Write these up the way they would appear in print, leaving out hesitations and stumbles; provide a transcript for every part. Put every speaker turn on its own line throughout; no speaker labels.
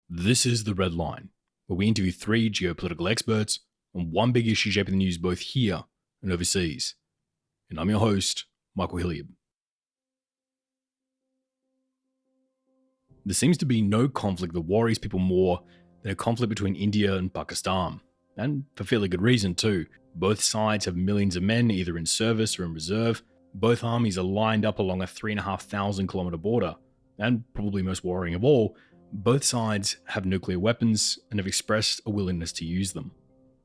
This is The Red Line, where we interview three geopolitical experts on one big issue shaping the news both here and overseas. And I'm your host, Michael Hilliard. There seems to be no conflict that worries people more than a conflict between India and Pakistan. And for fairly good reason too. Both sides have millions of men either in service or in reserve. Both armies are lined up along a 3,500 kilometer border. And probably most worrying of all, both sides have nuclear weapons and have expressed a willingness to use them,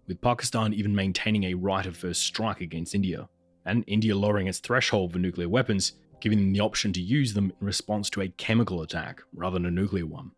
with Pakistan even maintaining a right of first strike against India, and India lowering its threshold for nuclear weapons, giving them the option to use them in response to a chemical attack rather than a nuclear one.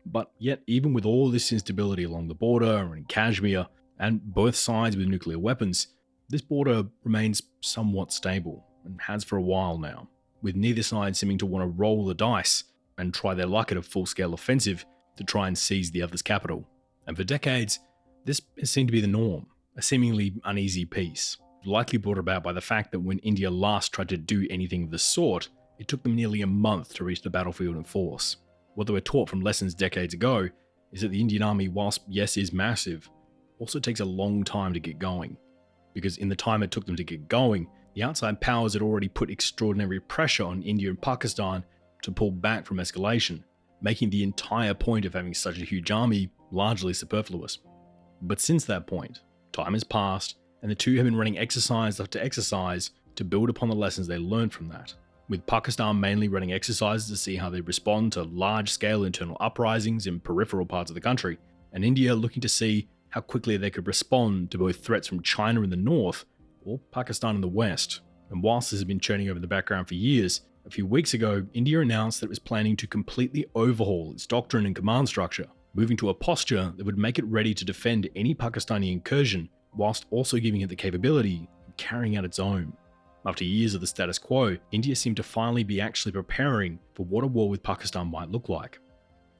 But yet, even with all this instability along the border and in Kashmir, and both sides with nuclear weapons, this border remains somewhat stable, and has for a while now, with neither side seeming to want to roll the dice and try their luck at a full-scale offensive to try and seize the other's capital. And for decades, this has seemed to be the norm, a seemingly uneasy peace, likely brought about by the fact that when India last tried to do anything of the sort, it took them nearly a month to reach the battlefield in force. What they were taught from lessons decades ago is that the Indian army, whilst yes is massive, also takes a long time to get going. Because in the time it took them to get going, the outside powers had already put extraordinary pressure on India and Pakistan to pull back from escalation, making the entire point of having such a huge army largely superfluous. But since that point, time has passed, and the two have been running exercise after exercise to build upon the lessons they learned from that, with Pakistan mainly running exercises to see how they respond to large-scale internal uprisings in peripheral parts of the country, and India looking to see how quickly they could respond to both threats from China in the north or Pakistan in the west. And whilst this has been churning over in the background for years, a few weeks ago, India announced that it was planning to completely overhaul its doctrine and command structure, moving to a posture that would make it ready to defend any Pakistani incursion, whilst also giving it the capability of carrying out its own. After years of the status quo, India seemed to finally be actually preparing for what a war with Pakistan might look like.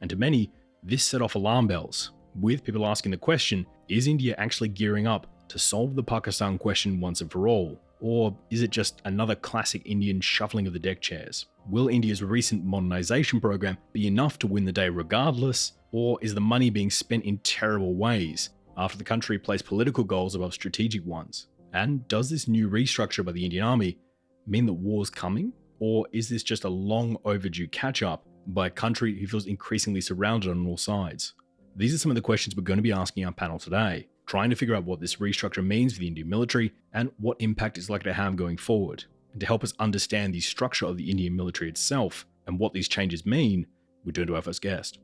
And to many, this set off alarm bells, with people asking the question, is India actually gearing up to solve the Pakistan question once and for all? Or is it just another classic Indian shuffling of the deck chairs? Will India's recent modernization program be enough to win the day regardless? Or is the money being spent in terrible ways after the country placed political goals above strategic ones? And does this new restructure by the Indian army mean that war's coming? Or is this just a long overdue catch-up by a country who feels increasingly surrounded on all sides? These are some of the questions we're going to be asking our panel today, trying to figure out what this restructure means for the Indian military and what impact it's likely to have going forward. And to help us understand the structure of the Indian military itself and what these changes mean, we turn to our first guest.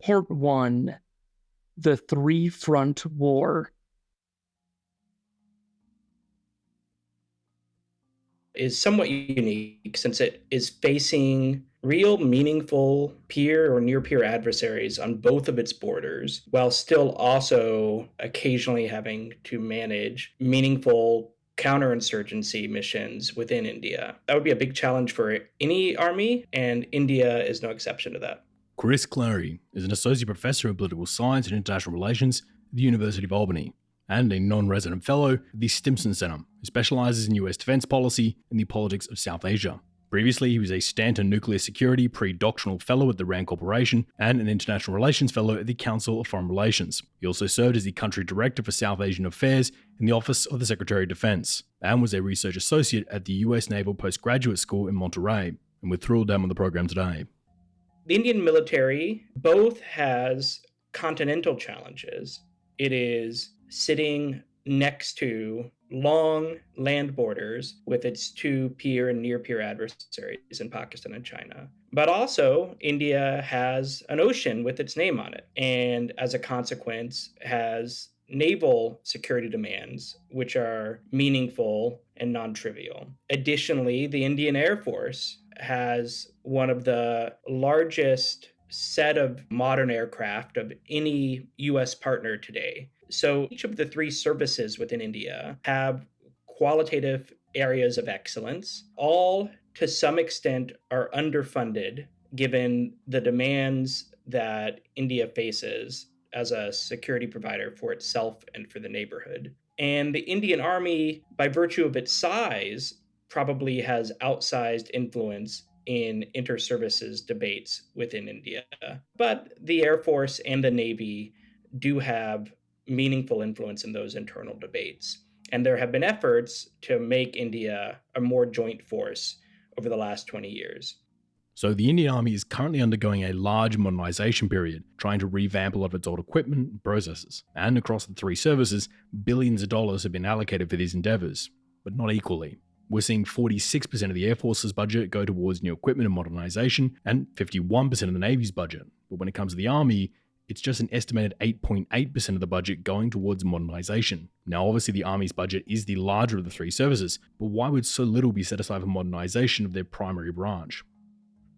Part 1, the three-front war.
Is somewhat unique since it is facing real meaningful peer or near peer adversaries on both of its borders, while still also occasionally having to manage meaningful counterinsurgency missions within India. That would be a big challenge for any army, and India is no exception to that.
Chris Clary is an associate professor of political science and international relations at the University of Albany, and a non-resident fellow at the Stimson Center, who specializes in US defense policy and the politics of South Asia. Previously, he was a Stanton Nuclear Security pre-doctrinal fellow at the RAND Corporation and an international relations fellow at the Council of Foreign Relations. He also served as the country director for South Asian Affairs in the Office of the Secretary of Defense, and was a research associate at the US Naval Postgraduate School in Monterey. And we're thrilled to have him on the program today.
The Indian military both has continental challenges. It is sitting next to long land borders with its two peer and near peer adversaries in Pakistan and China. But also, India has an ocean with its name on it, and as a consequence, has naval security demands, which are meaningful and non-trivial. Additionally, the Indian Air Force has one of the largest set of modern aircraft of any U.S. partner today. So each of the three services within India have qualitative areas of excellence. All, to some extent, are underfunded given the demands that India faces as a security provider for itself and for the neighborhood. And the Indian Army, by virtue of its size, probably has outsized influence in inter-services debates within India. But the Air Force and the Navy do have meaningful influence in those internal debates. And there have been efforts to make India a more joint force over the last 20 years.
So the Indian Army is currently undergoing a large modernization period, trying to revamp a lot of its old equipment and processes. And across the three services, billions of dollars have been allocated for these endeavors, but not equally. We're seeing 46% of the Air Force's budget go towards new equipment and modernization, and 51% of the Navy's budget. But when it comes to the Army, it's just an estimated 8.8% of the budget going towards modernization. Now, obviously, the Army's budget is the larger of the three services, but why would so little be set aside for modernization of their primary branch?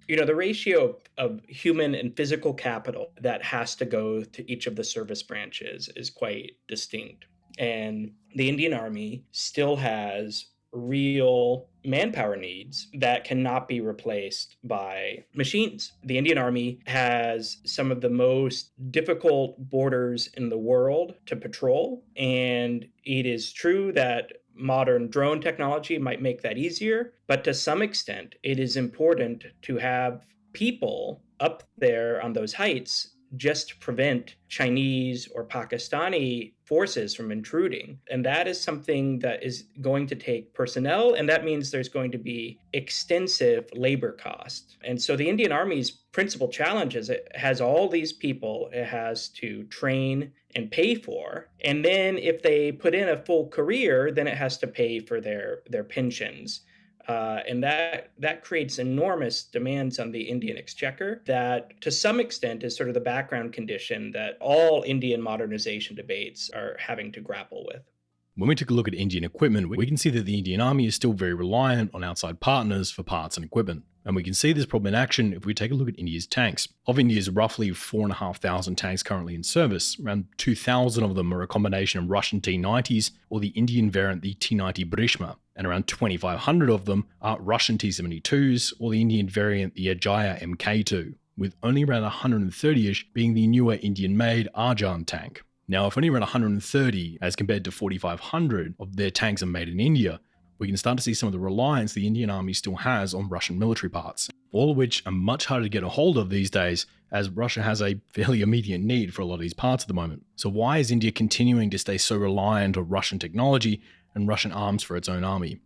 The ratio of human and physical capital that has to go to each of the service branches is quite distinct. And the Indian Army still has real manpower needs that cannot be replaced by machines. The Indian Army has some of the most difficult borders in the world to patrol, and it is true that modern drone technology might make that easier, but to some extent, it is important to have people up there on those heights just to prevent Chinese or Pakistani forces from intruding. And that is something that is going to take personnel, and that means there's going to be extensive labor cost. And so the Indian Army's principal challenge is it has all these people it has to train and pay for. And then if they put in a full career, then it has to pay for their pensions. And that creates enormous demands on the Indian exchequer that to some extent is sort of the background condition that all Indian modernization debates are having to grapple with.
When we take a look at Indian equipment, we can see that the Indian Army is still very reliant on outside partners for parts and equipment. And we can see this problem in action if we take a look at India's tanks. Of India's roughly 4,500 tanks currently in service, around 2,000 of them are a combination of Russian T-90s or the Indian variant, the T-90 Brishma. And around 2,500 of them are Russian T-72s or the Indian variant, the Ajaya Mk2, with only around 130-ish being the newer Indian-made Arzan tank. Now, if only around 130 as compared to 4,500 of their tanks are made in India, we can start to see some of the reliance the Indian Army still has on Russian military parts, all of which are much harder to get a hold of these days as Russia has a fairly immediate need for a lot of these parts at the moment. So why is India continuing to stay so reliant on Russian technology and Russian arms for its own army?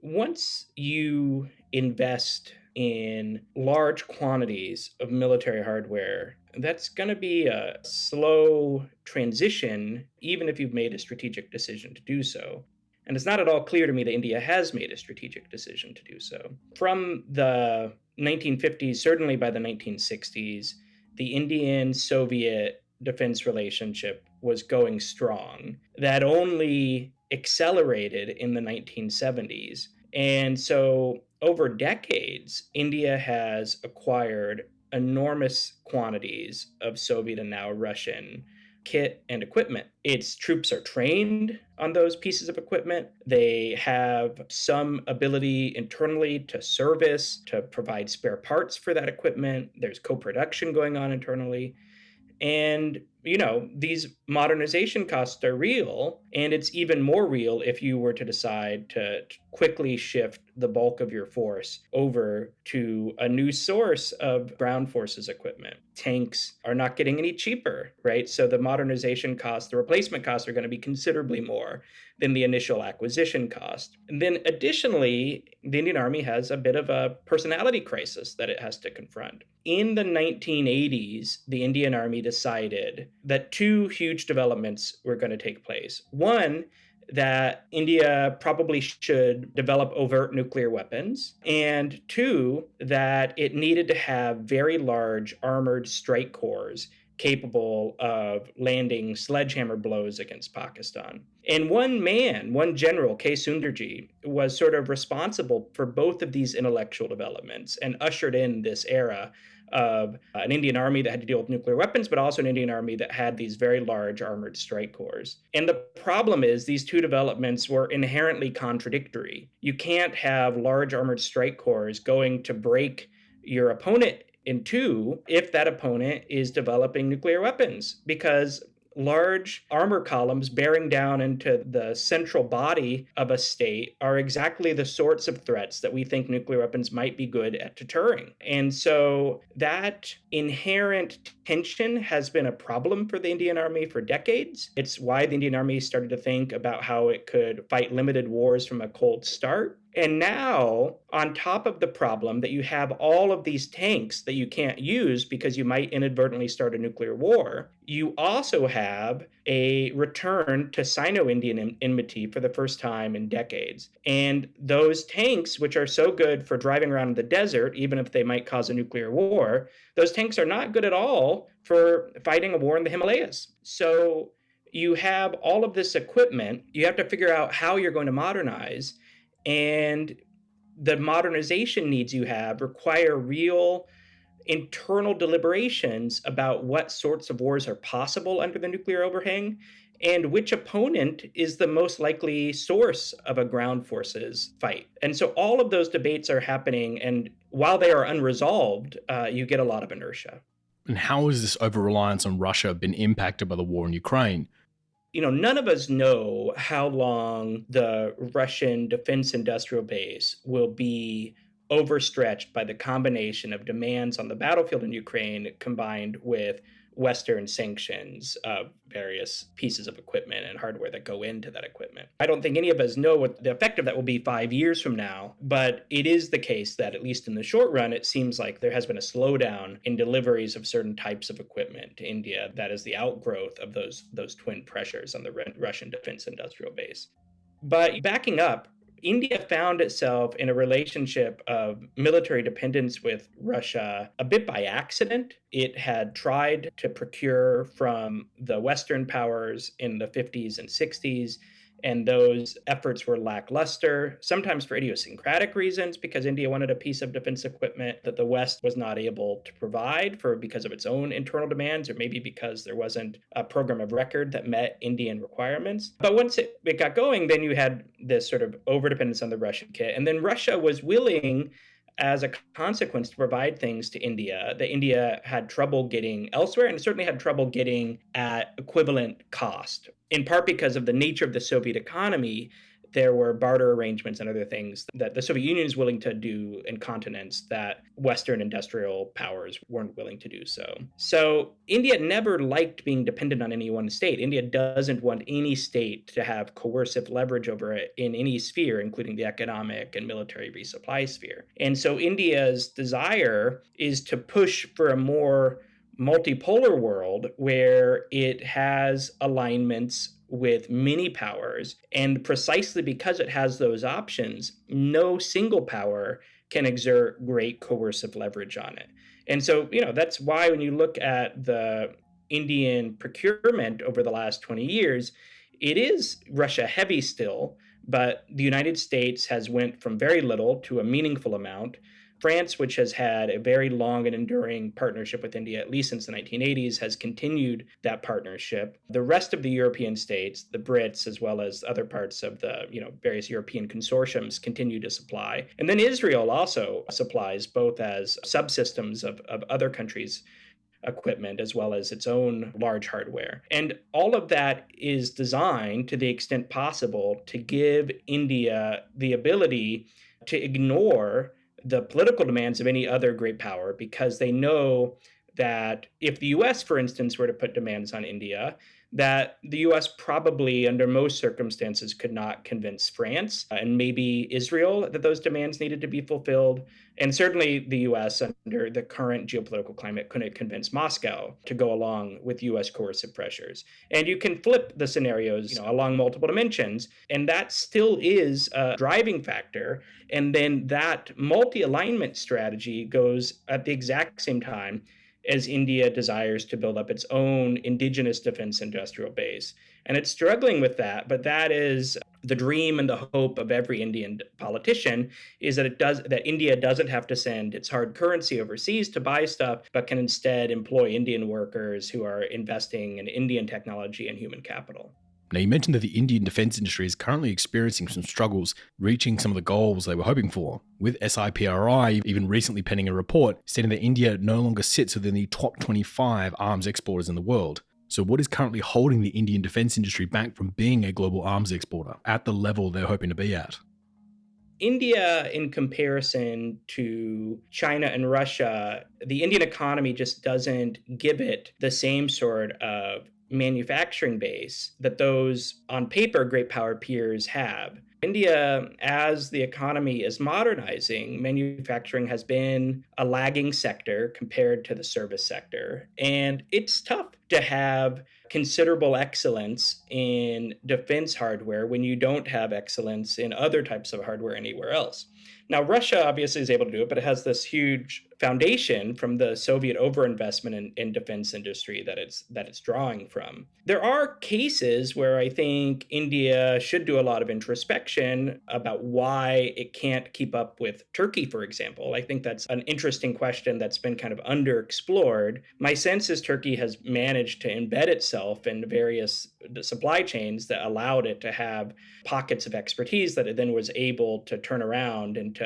Once you invest in large quantities of military hardware, that's going to be a slow transition, even if you've made a strategic decision to do so. And it's not at all clear to me that India has made a strategic decision to do so. From the 1950s, certainly by the 1960s, the Indian-Soviet defense relationship was going strong. That only accelerated in the 1970s. And so over decades, India has acquired enormous quantities of Soviet and now Russian kit and equipment. Its troops are trained on those pieces of equipment. They have some ability internally to service, to provide spare parts for that equipment. There's co-production going on internally. And, these modernization costs are real, and it's even more real if you were to decide to quickly shift the bulk of your force over to a new source of ground forces equipment. Tanks are not getting any cheaper, right? So the modernization costs, the replacement costs are going to be considerably more than the initial acquisition cost. And then additionally, the Indian Army has a bit of a personality crisis that it has to confront. In the 1980s, the Indian Army decided that two huge developments were going to take place. One, that India probably should develop overt nuclear weapons, and two, that it needed to have very large armored strike corps capable of landing sledgehammer blows against Pakistan. And one general, K. Sundarji, was sort of responsible for both of these intellectual developments and ushered in this era of an Indian army that had to deal with nuclear weapons, but also an Indian army that had these very large armored strike corps. And the problem is these two developments were inherently contradictory. You can't have large armored strike corps going to break your opponent in two if that opponent is developing nuclear weapons, because large armor columns bearing down into the central body of a state are exactly the sorts of threats that we think nuclear weapons might be good at deterring. And so that inherent tension has been a problem for the Indian Army for decades. It's why the Indian Army started to think about how it could fight limited wars from a cold start. And now, on top of the problem that you have all of these tanks that you can't use because you might inadvertently start a nuclear war, you also have a return to Sino-Indian enmity for the first time in decades. And those tanks, which are so good for driving around in the desert, even if they might cause a nuclear war, those tanks are not good at all for fighting a war in the Himalayas. So you have all of this equipment. You have to figure out how you're going to modernize. And the modernization needs you have require real internal deliberations about what sorts of wars are possible under the nuclear overhang and which opponent is the most likely source of a ground forces fight. And so all of those debates are happening. And while they are unresolved, you get a lot of inertia.
And how has this over-reliance on Russia been impacted by the war in Ukraine?
None of us know how long the Russian defense industrial base will be overstretched by the combination of demands on the battlefield in Ukraine combined with Western sanctions of various pieces of equipment and hardware that go into that equipment. I don't think any of us know what the effect of that will be 5 years from now, but it is the case that at least in the short run, it seems like there has been a slowdown in deliveries of certain types of equipment to India that is the outgrowth of those twin pressures on the Russian defense industrial base. But backing up, India found itself in a relationship of military dependence with Russia a bit by accident. It had tried to procure from the Western powers in the 50s and 60s, and those efforts were lackluster, sometimes for idiosyncratic reasons, because India wanted a piece of defense equipment that the West was not able to provide because of its own internal demands, or maybe because there wasn't a program of record that met Indian requirements. But once it got going, then you had this sort of overdependence on the Russian kit. And then Russia was willing, as a consequence, to provide things to India that India had trouble getting elsewhere, and certainly had trouble getting at equivalent cost. In part because of the nature of the Soviet economy, there were barter arrangements and other things that the Soviet Union is willing to do in continents that Western industrial powers weren't willing to do so. So India never liked being dependent on any one state. India doesn't want any state to have coercive leverage over it in any sphere, including the economic and military resupply sphere. And so India's desire is to push for a more multipolar world where it has alignments with many powers. And precisely because it has those options, no single power can exert great coercive leverage on it. And so, that's why when you look at the Indian procurement over the last 20 years, it is Russia heavy still, but the United States has went from very little to a meaningful amount. France, which has had a very long and enduring partnership with India, at least since the 1980s, has continued that partnership. The rest of the European states, the Brits, as well as other parts of the various European consortiums, continue to supply. And then Israel also supplies both as subsystems of other countries' equipment as well as its own large hardware. And all of that is designed, to the extent possible, to give India the ability to ignore the political demands of any other great power, because they know that if the US, for instance, were to put demands on India, that the US probably, under most circumstances, could not convince France and maybe Israel that those demands needed to be fulfilled. And certainly the US, under the current geopolitical climate, couldn't convince Moscow to go along with US coercive pressures. And you can flip the scenarios along multiple dimensions, and that still is a driving factor. And then that multi-alignment strategy goes at the exact same time as India desires to build up its own indigenous defense industrial base. And it's struggling with that, but that is the dream and the hope of every Indian politician, is that India doesn't have to send its hard currency overseas to buy stuff, but can instead employ Indian workers who are investing in Indian technology and human capital.
Now, you mentioned that the Indian defense industry is currently experiencing some struggles reaching some of the goals they were hoping for, with SIPRI even recently penning a report stating that India no longer sits within the top 25 arms exporters in the world. So what is currently holding the Indian defense industry back from being a global arms exporter at the level they're hoping to be at?
India, in comparison to China and Russia, the Indian economy just doesn't give it the same sort of manufacturing base that those on paper great power peers have. India, as the economy is modernizing, manufacturing has been a lagging sector compared to the service sector. And it's tough to have considerable excellence in defense hardware when you don't have excellence in other types of hardware anywhere else. Now, Russia obviously is able to do it, but it has this huge foundation from the Soviet overinvestment in defense industry that it's drawing from. There are cases where I think India should do a lot of introspection about why it can't keep up with Turkey, for example. I think that's an interesting question that's been kind of underexplored. My sense is Turkey has managed to embed itself in various supply chains that allowed it to have pockets of expertise that it then was able to turn around into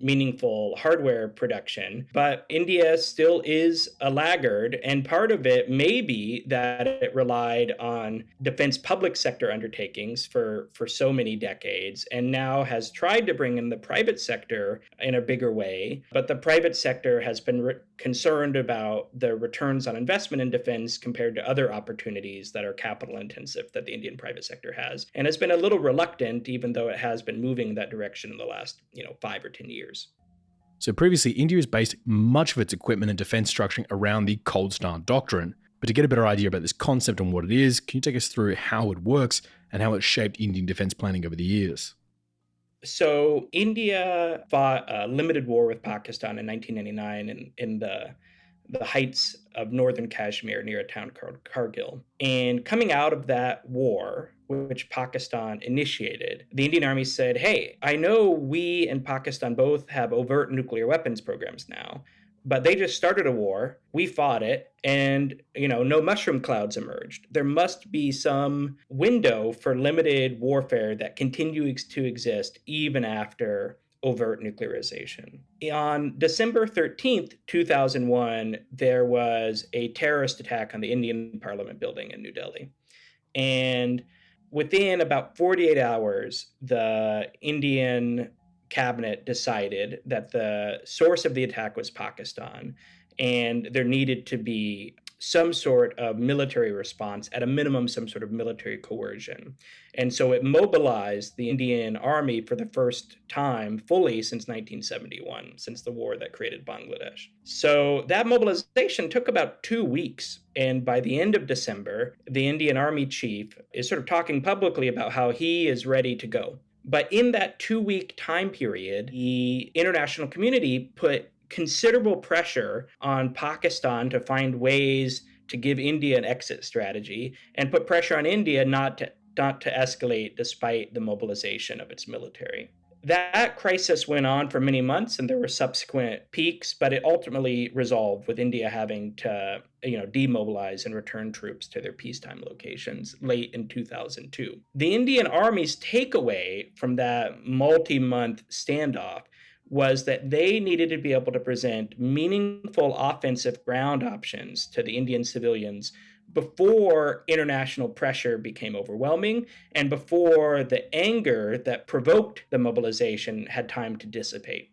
meaningful hardware production. But India still is a laggard, and part of it may be that it relied on defense public sector undertakings for so many decades, and now has tried to bring in the private sector in a bigger way. But the private sector has been concerned about the returns on investment in defense compared to other opportunities that are capital intensive that the Indian private sector has, and has been a little reluctant, even though it has been moving in that direction in the last 5 or 10 years.
So previously, India has based much of its equipment and defense structuring around the cold start doctrine. But to get a better idea about this concept and what it is, can you take us through how it works and how it shaped Indian defense planning over the years?
So India fought a limited war with Pakistan in 1999 in the heights of northern Kashmir near a town called Kargil. And coming out of that war, which Pakistan initiated, the Indian Army said, hey, I know we and Pakistan both have overt nuclear weapons programs now, but they just started a war. We fought it, and no mushroom clouds emerged. There must be some window for limited warfare that continues to exist even after overt nuclearization. On December 13th, 2001, there was a terrorist attack on the Indian Parliament building in New Delhi. And within about 48 hours, the Indian cabinet decided that the source of the attack was Pakistan, and there needed to be some sort of military response, at a minimum, some sort of military coercion. And so it mobilized the Indian Army for the first time fully since 1971, since the war that created Bangladesh. So that mobilization took about 2 weeks. And by the end of December, the Indian Army chief is sort of talking publicly about how he is ready to go. But in that 2-week time period, the international community put considerable pressure on Pakistan to find ways to give India an exit strategy, and put pressure on India not to escalate despite the mobilization of its military. That crisis went on for many months, and there were subsequent peaks, but it ultimately resolved with India having to demobilize and return troops to their peacetime locations late in 2002. The Indian Army's takeaway from that multi-month standoff was that they needed to be able to present meaningful offensive ground options to the Indian civilians before international pressure became overwhelming, and before the anger that provoked the mobilization had time to dissipate.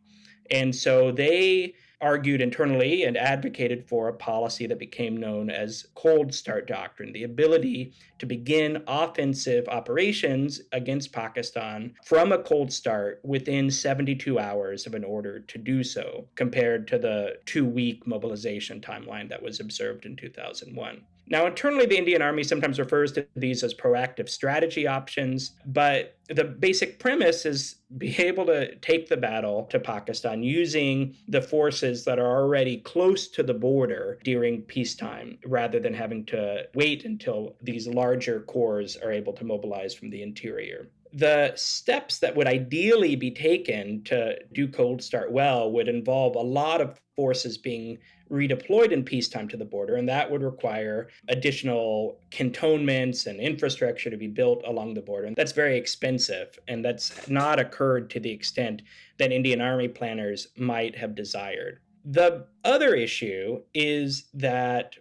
And so they argued internally and advocated for a policy that became known as cold start doctrine, the ability to begin offensive operations against Pakistan from a cold start within 72 hours of an order to do so, compared to the 2-week mobilization timeline that was observed in 2001. Now, internally, the Indian Army sometimes refers to these as proactive strategy options, but the basic premise is be able to take the battle to Pakistan using the forces that are already close to the border during peacetime, rather than having to wait until these larger corps are able to mobilize from the interior. The steps that would ideally be taken to do cold start well would involve a lot of forces being redeployed in peacetime to the border, and that would require additional cantonments and infrastructure to be built along the border. And that's very expensive, and that's not occurred to the extent that Indian Army planners might have desired. The other issue is that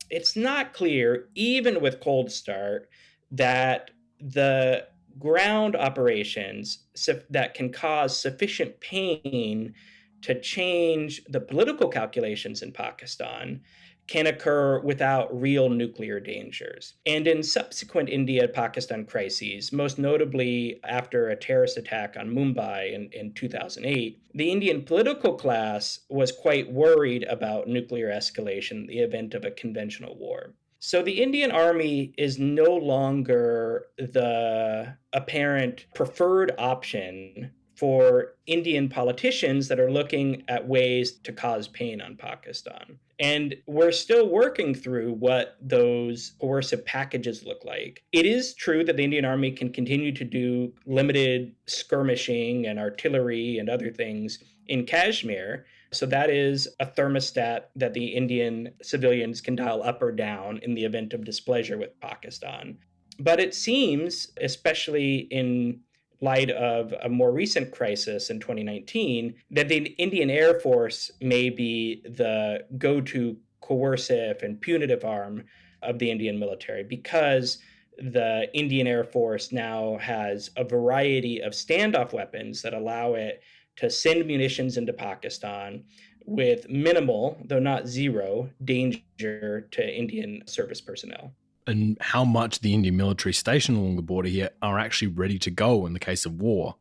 it's not clear, even with Cold Start, that the ground operations that can cause sufficient pain to change the political calculations in Pakistan can occur without real nuclear dangers. And in subsequent India-Pakistan crises, most notably after a terrorist attack on Mumbai in 2008, the Indian political class was quite worried about nuclear escalation in the event of a conventional war. So the Indian Army is no longer the apparent preferred option for Indian politicians that are looking at ways to cause pain on Pakistan. And we're still working through what those coercive packages look like. It is true that the Indian Army can continue to do limited skirmishing and artillery and other things in Kashmir. So that is a thermostat that the Indian civilians can dial up or down in the event of displeasure with Pakistan. But it seems, especially in light of a more recent crisis in 2019, that the Indian Air Force may be the go-to coercive and punitive arm of the Indian military, because the Indian Air Force now has a variety of standoff weapons that allow it to send munitions into Pakistan with minimal, though not zero, danger to Indian service personnel.
And how much the Indian military stationed along the border here are actually ready to go in the case of war.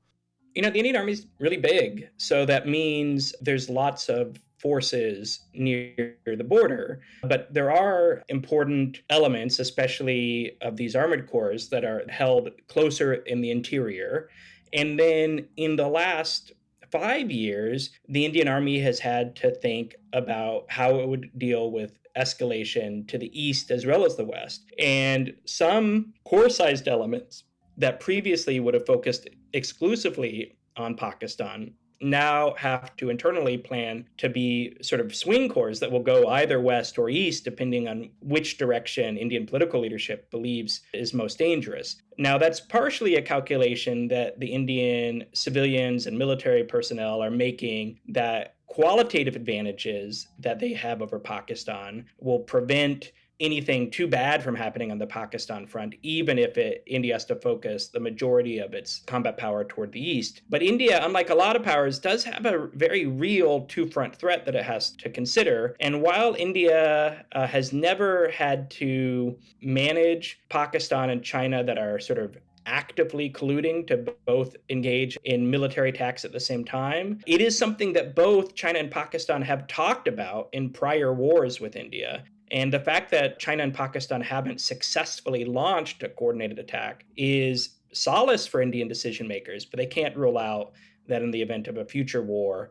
The Indian Army is really big, so that means there's lots of forces near the border. But there are important elements, especially of these armored corps, that are held closer in the interior. And then in the last 5 years, the Indian Army has had to think about how it would deal with escalation to the east as well as the west. And some corps-sized elements that previously would have focused exclusively on Pakistan now have to internally plan to be sort of swing corps that will go either west or east, depending on which direction Indian political leadership believes is most dangerous. Now, that's partially a calculation that the Indian civilians and military personnel are making, that qualitative advantages that they have over Pakistan will prevent anything too bad from happening on the Pakistan front, even if India has to focus the majority of its combat power toward the east. But India, unlike a lot of powers, does have a very real two-front threat that it has to consider. And while India has never had to manage Pakistan and China that are sort of actively colluding to both engage in military attacks at the same time, it is something that both China and Pakistan have talked about in prior wars with India. And the fact that China and Pakistan haven't successfully launched a coordinated attack is solace for Indian decision makers, but they can't rule out that in the event of a future war,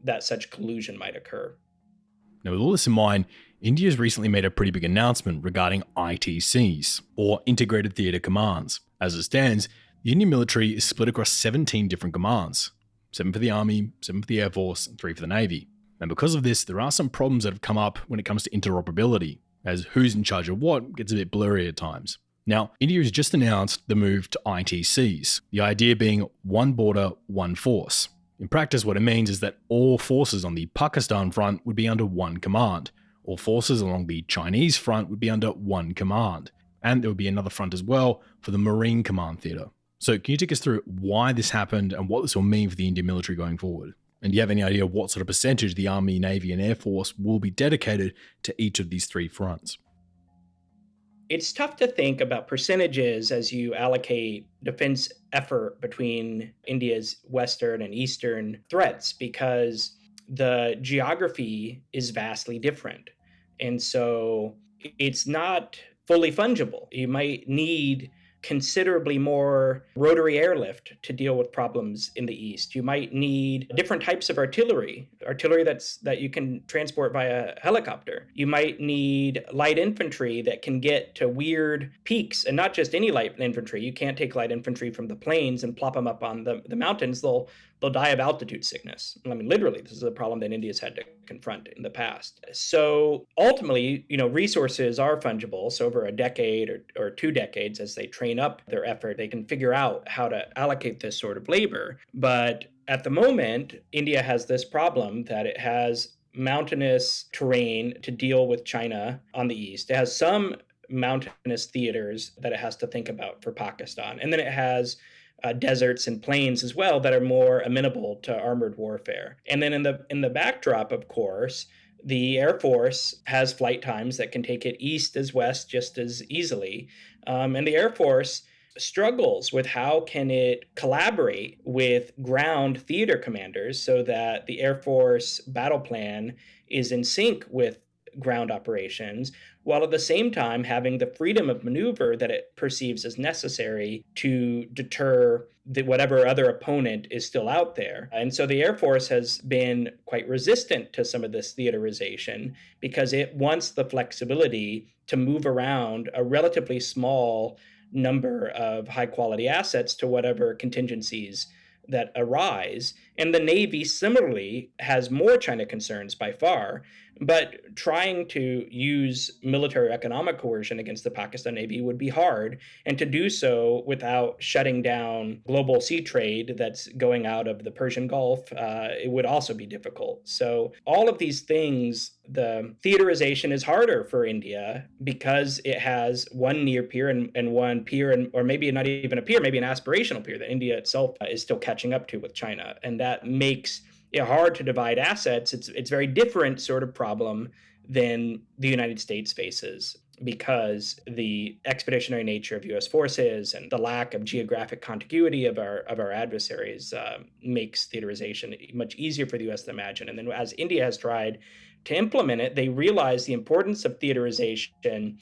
that such collusion might occur.
Now, with all this in mind, India has recently made a pretty big announcement regarding ITCs, or Integrated Theatre Commands. As it stands, the Indian military is split across 17 different commands, 7 for the Army, 7 for the Air Force, and 3 for the Navy. And because of this, there are some problems that have come up when it comes to interoperability, as who's in charge of what gets a bit blurry at times. Now, India has just announced the move to ITCs, the idea being one border, one force. In practice, what it means is that all forces on the Pakistan front would be under one command. All forces along the Chinese front would be under one command. And there would be another front as well for the Marine Command Theatre. So can you take us through why this happened and what this will mean for the Indian military going forward? And do you have any idea what sort of percentage the Army, Navy, and Air Force will be dedicated to each of these 3 fronts?
It's tough to think about percentages as you allocate defense effort between India's Western and Eastern threats, because the geography is vastly different. And so it's not fully fungible. You might need considerably more rotary airlift to deal with problems in the east. You might need different types of artillery that you can transport via helicopter. You might need light infantry that can get to weird peaks, and not just any light infantry. You can't take light infantry from the plains and plop them up on the mountains. They'll die of altitude sickness. I mean, literally, this is a problem that India's had to confront in the past. So ultimately, resources are fungible. So over a decade or 2 decades, as they train up their effort, they can figure out how to allocate this sort of labor. But at the moment, India has this problem that it has mountainous terrain to deal with China on the east. It has some mountainous theaters that it has to think about for Pakistan. And then it has deserts and plains as well that are more amenable to armored warfare. And then in the backdrop, of course, the Air Force has flight times that can take it east as west just as easily. And the Air Force struggles with how can it collaborate with ground theater commanders so that the Air Force battle plan is in sync with ground operations, while at the same time having the freedom of maneuver that it perceives as necessary to deter whatever other opponent is still out there. And so the Air Force has been quite resistant to some of this theaterization because it wants the flexibility to move around a relatively small number of high quality assets to whatever contingencies that arise. And the Navy similarly has more China concerns by far, but trying to use military economic coercion against the Pakistan Navy would be hard. And to do so without shutting down global sea trade that's going out of the Persian Gulf, it would also be difficult. So all of these things, the theaterization is harder for India because it has one near peer and one peer, or maybe not even a peer, maybe an aspirational peer that India itself is still catching up to with China. And that makes it hard to divide assets. It's very different sort of problem than the United States faces because the expeditionary nature of U.S. forces and the lack of geographic contiguity of our adversaries makes theaterization much easier for the U.S. to imagine. And then as India has tried to implement it, they realize the importance of theaterization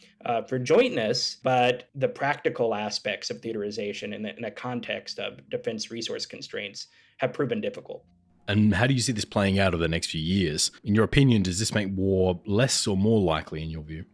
for jointness, but the practical aspects of theaterization in a context of defense resource constraints have proven difficult.
And how do you see this playing out over the next few years? In your opinion, does this make war less or more likely in your view?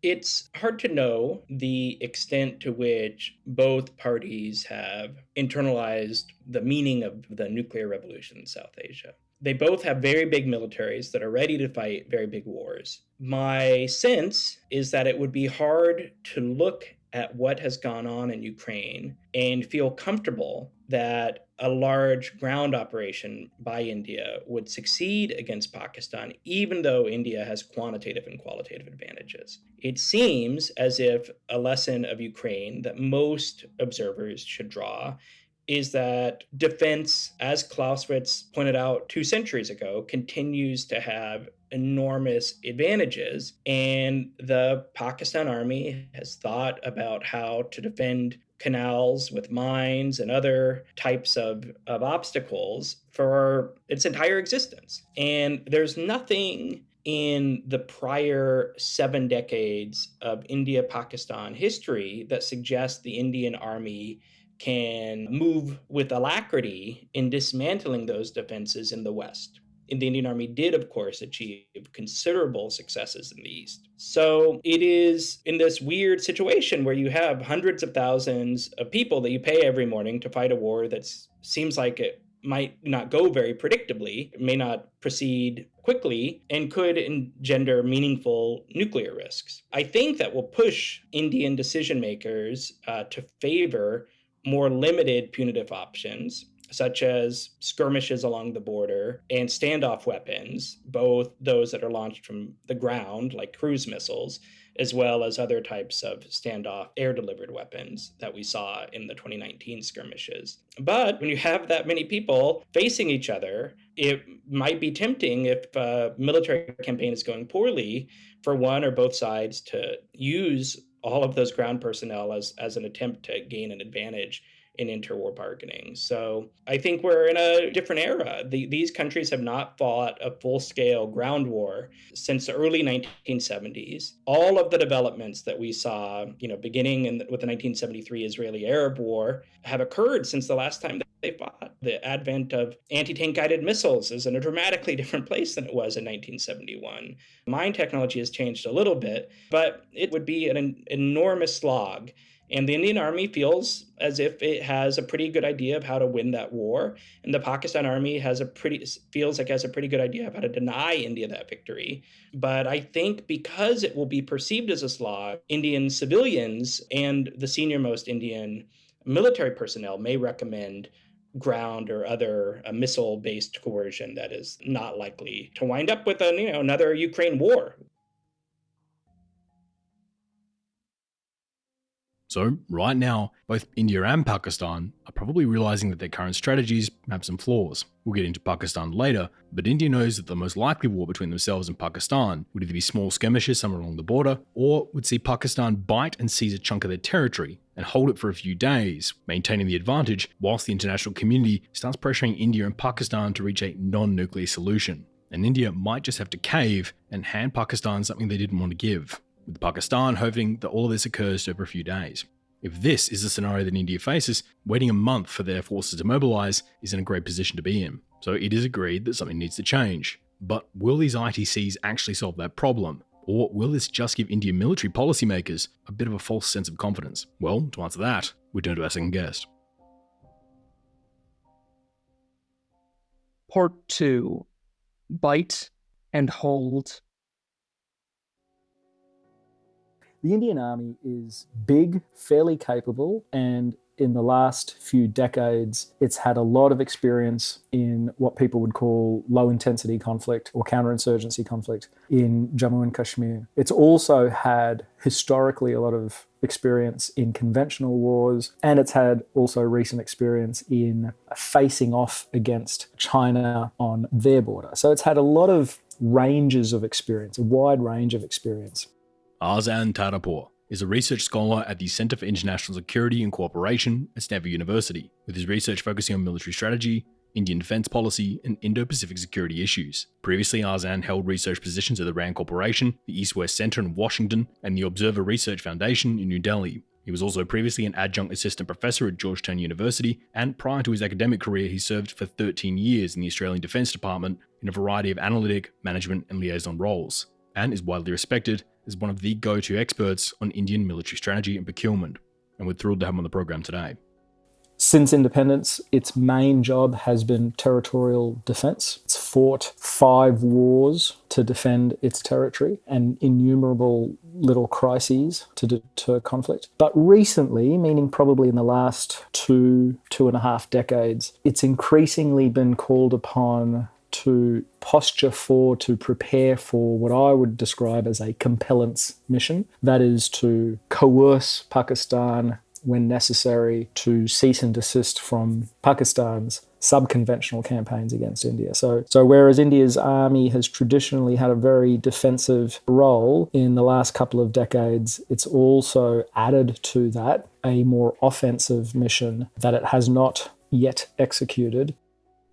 It's hard to know the extent to which both parties have internalized the meaning of the nuclear revolution in South Asia. They both have very big militaries that are ready to fight very big wars. My sense is that it would be hard to look at what has gone on in Ukraine and feel comfortable that a large ground operation by India would succeed against Pakistan, even though India has quantitative and qualitative advantages. It seems as if a lesson of Ukraine that most observers should draw is that defense, as Clausewitz pointed out 2 centuries ago, continues to have enormous advantages. And the Pakistan army has thought about how to defend canals with mines and other types of obstacles for its entire existence. And there's nothing in the prior 7 decades of India-Pakistan history that suggests the Indian army can move with alacrity in dismantling those defenses in the West. And the Indian Army did, of course, achieve considerable successes in the East. So it is in this weird situation where you have hundreds of thousands of people that you pay every morning to fight a war that seems like it might not go very predictably, it may not proceed quickly, and could engender meaningful nuclear risks. I think that will push Indian decision makers to favor more limited punitive options, such as skirmishes along the border and standoff weapons, both those that are launched from the ground, like cruise missiles, as well as other types of standoff air-delivered weapons that we saw in the 2019 skirmishes. But when you have that many people facing each other, it might be tempting if a military campaign is going poorly for one or both sides to use all of those ground personnel as an attempt to gain an advantage in interwar bargaining. So I think we're in a different era. These countries have not fought a full-scale ground war since the early 1970s. All of the developments that we saw, beginning with the 1973 Israeli-Arab War, have occurred since the last time they fought. The advent of anti-tank guided missiles is in a dramatically different place than it was in 1971. Mine technology has changed a little bit, but it would be an enormous slog. And the Indian Army feels as if it has a pretty good idea of how to win that war. And the Pakistan Army feels like it has a pretty good idea of how to deny India that victory. But I think because it will be perceived as a slog, Indian civilians and the senior-most Indian military personnel may recommend ground or other missile-based coercion that is not likely to wind up with another Ukraine war.
So, right now, both India and Pakistan are probably realizing that their current strategies have some flaws. We'll get into Pakistan later, but India knows that the most likely war between themselves and Pakistan would either be small skirmishes somewhere along the border, or would see Pakistan bite and seize a chunk of their territory and hold it for a few days, maintaining the advantage whilst the international community starts pressuring India and Pakistan to reach a non-nuclear solution. And India might just have to cave and hand Pakistan something they didn't want to give, with Pakistan hoping that all of this occurs over a few days. If this is the scenario that India faces, waiting a month for their forces to mobilize isn't a great position to be in. So it is agreed that something needs to change. But will these ITCs actually solve that problem? Or will this just give Indian military policymakers a bit of a false sense of confidence? Well, to answer that, we turn to our second guest.
Part 2. Bite and hold.
The Indian Army is big, fairly capable, and in the last few decades, it's had a lot of experience in what people would call low-intensity conflict or counterinsurgency conflict in Jammu and Kashmir. It's also had historically a lot of experience in conventional wars, and it's had also recent experience in facing off against China on their border. So it's had a lot of ranges of experience, a wide range of experience.
Arzan Tarapore is a research scholar at the Center for International Security and Cooperation at Stanford University, with his research focusing on military strategy, Indian defense policy, and Indo-Pacific security issues. Previously, Arzan held research positions at the RAND Corporation, the East-West Center in Washington, and the Observer Research Foundation in New Delhi. He was also previously an adjunct assistant professor at Georgetown University, and prior to his academic career, he served for 13 years in the Australian Defence Department in a variety of analytic, management, and liaison roles, and is widely respected as one of the go-to experts on Indian military strategy and procurement, and we're thrilled to have him on the program today.
Since independence, its main job has been territorial defence. It's fought 5 wars to defend its territory and innumerable little crises to deter conflict. But recently, meaning probably in the last 2.5 decades, it's increasingly been called upon to posture for, to prepare for what I would describe as a compellence mission. That is to coerce Pakistan when necessary to cease and desist from Pakistan's subconventional campaigns against India. So whereas India's army has traditionally had a very defensive role in the last couple of decades, it's also added to that a more offensive mission that it has not yet executed.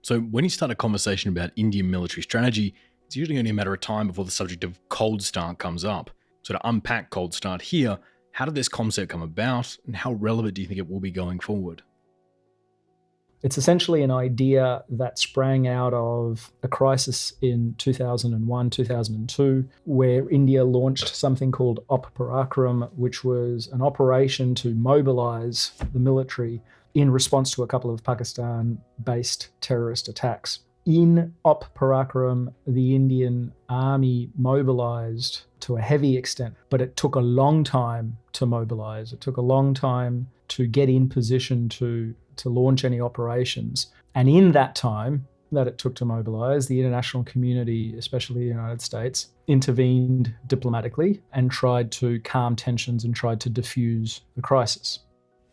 So when you start a conversation about Indian military strategy, it's usually only a matter of time before the subject of cold start comes up. So to unpack cold start here, how did this concept come about, and how relevant do you think it will be going forward?
It's essentially an idea that sprang out of a crisis in 2001, 2002, where India launched something called Op Parakram, which was an operation to mobilize the military in response to a couple of Pakistan-based terrorist attacks. In Op Parakram, the Indian army mobilized to a heavy extent, but it took a long time to mobilize. It took a long time to get in position to launch any operations. And in that time that it took to mobilize, the international community, especially the United States, intervened diplomatically and tried to calm tensions and tried to diffuse the crisis.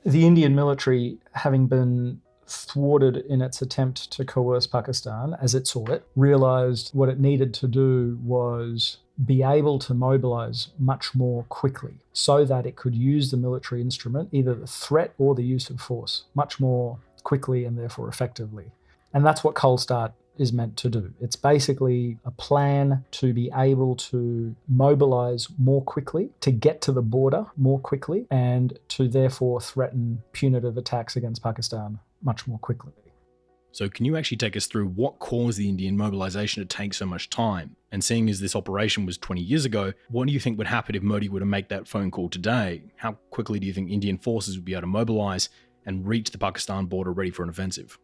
The Indian military, having been thwarted in its attempt to coerce Pakistan, as it saw it, realized what it needed to do was be able to mobilize much more quickly so that it could use the military instrument, either the threat or the use of force, much more quickly and therefore effectively. And that's what cold start is meant to do. It's basically a plan to be able to mobilize more quickly, to get to the border more quickly, and to therefore threaten punitive attacks against Pakistan much more quickly.
So can you actually take us through what caused the Indian mobilization to take so much time? And seeing as this operation was 20 years ago, what do you think would happen if Modi were to make that phone call today? How quickly do you think Indian forces would be able to mobilize and reach the Pakistan border ready for an offensive?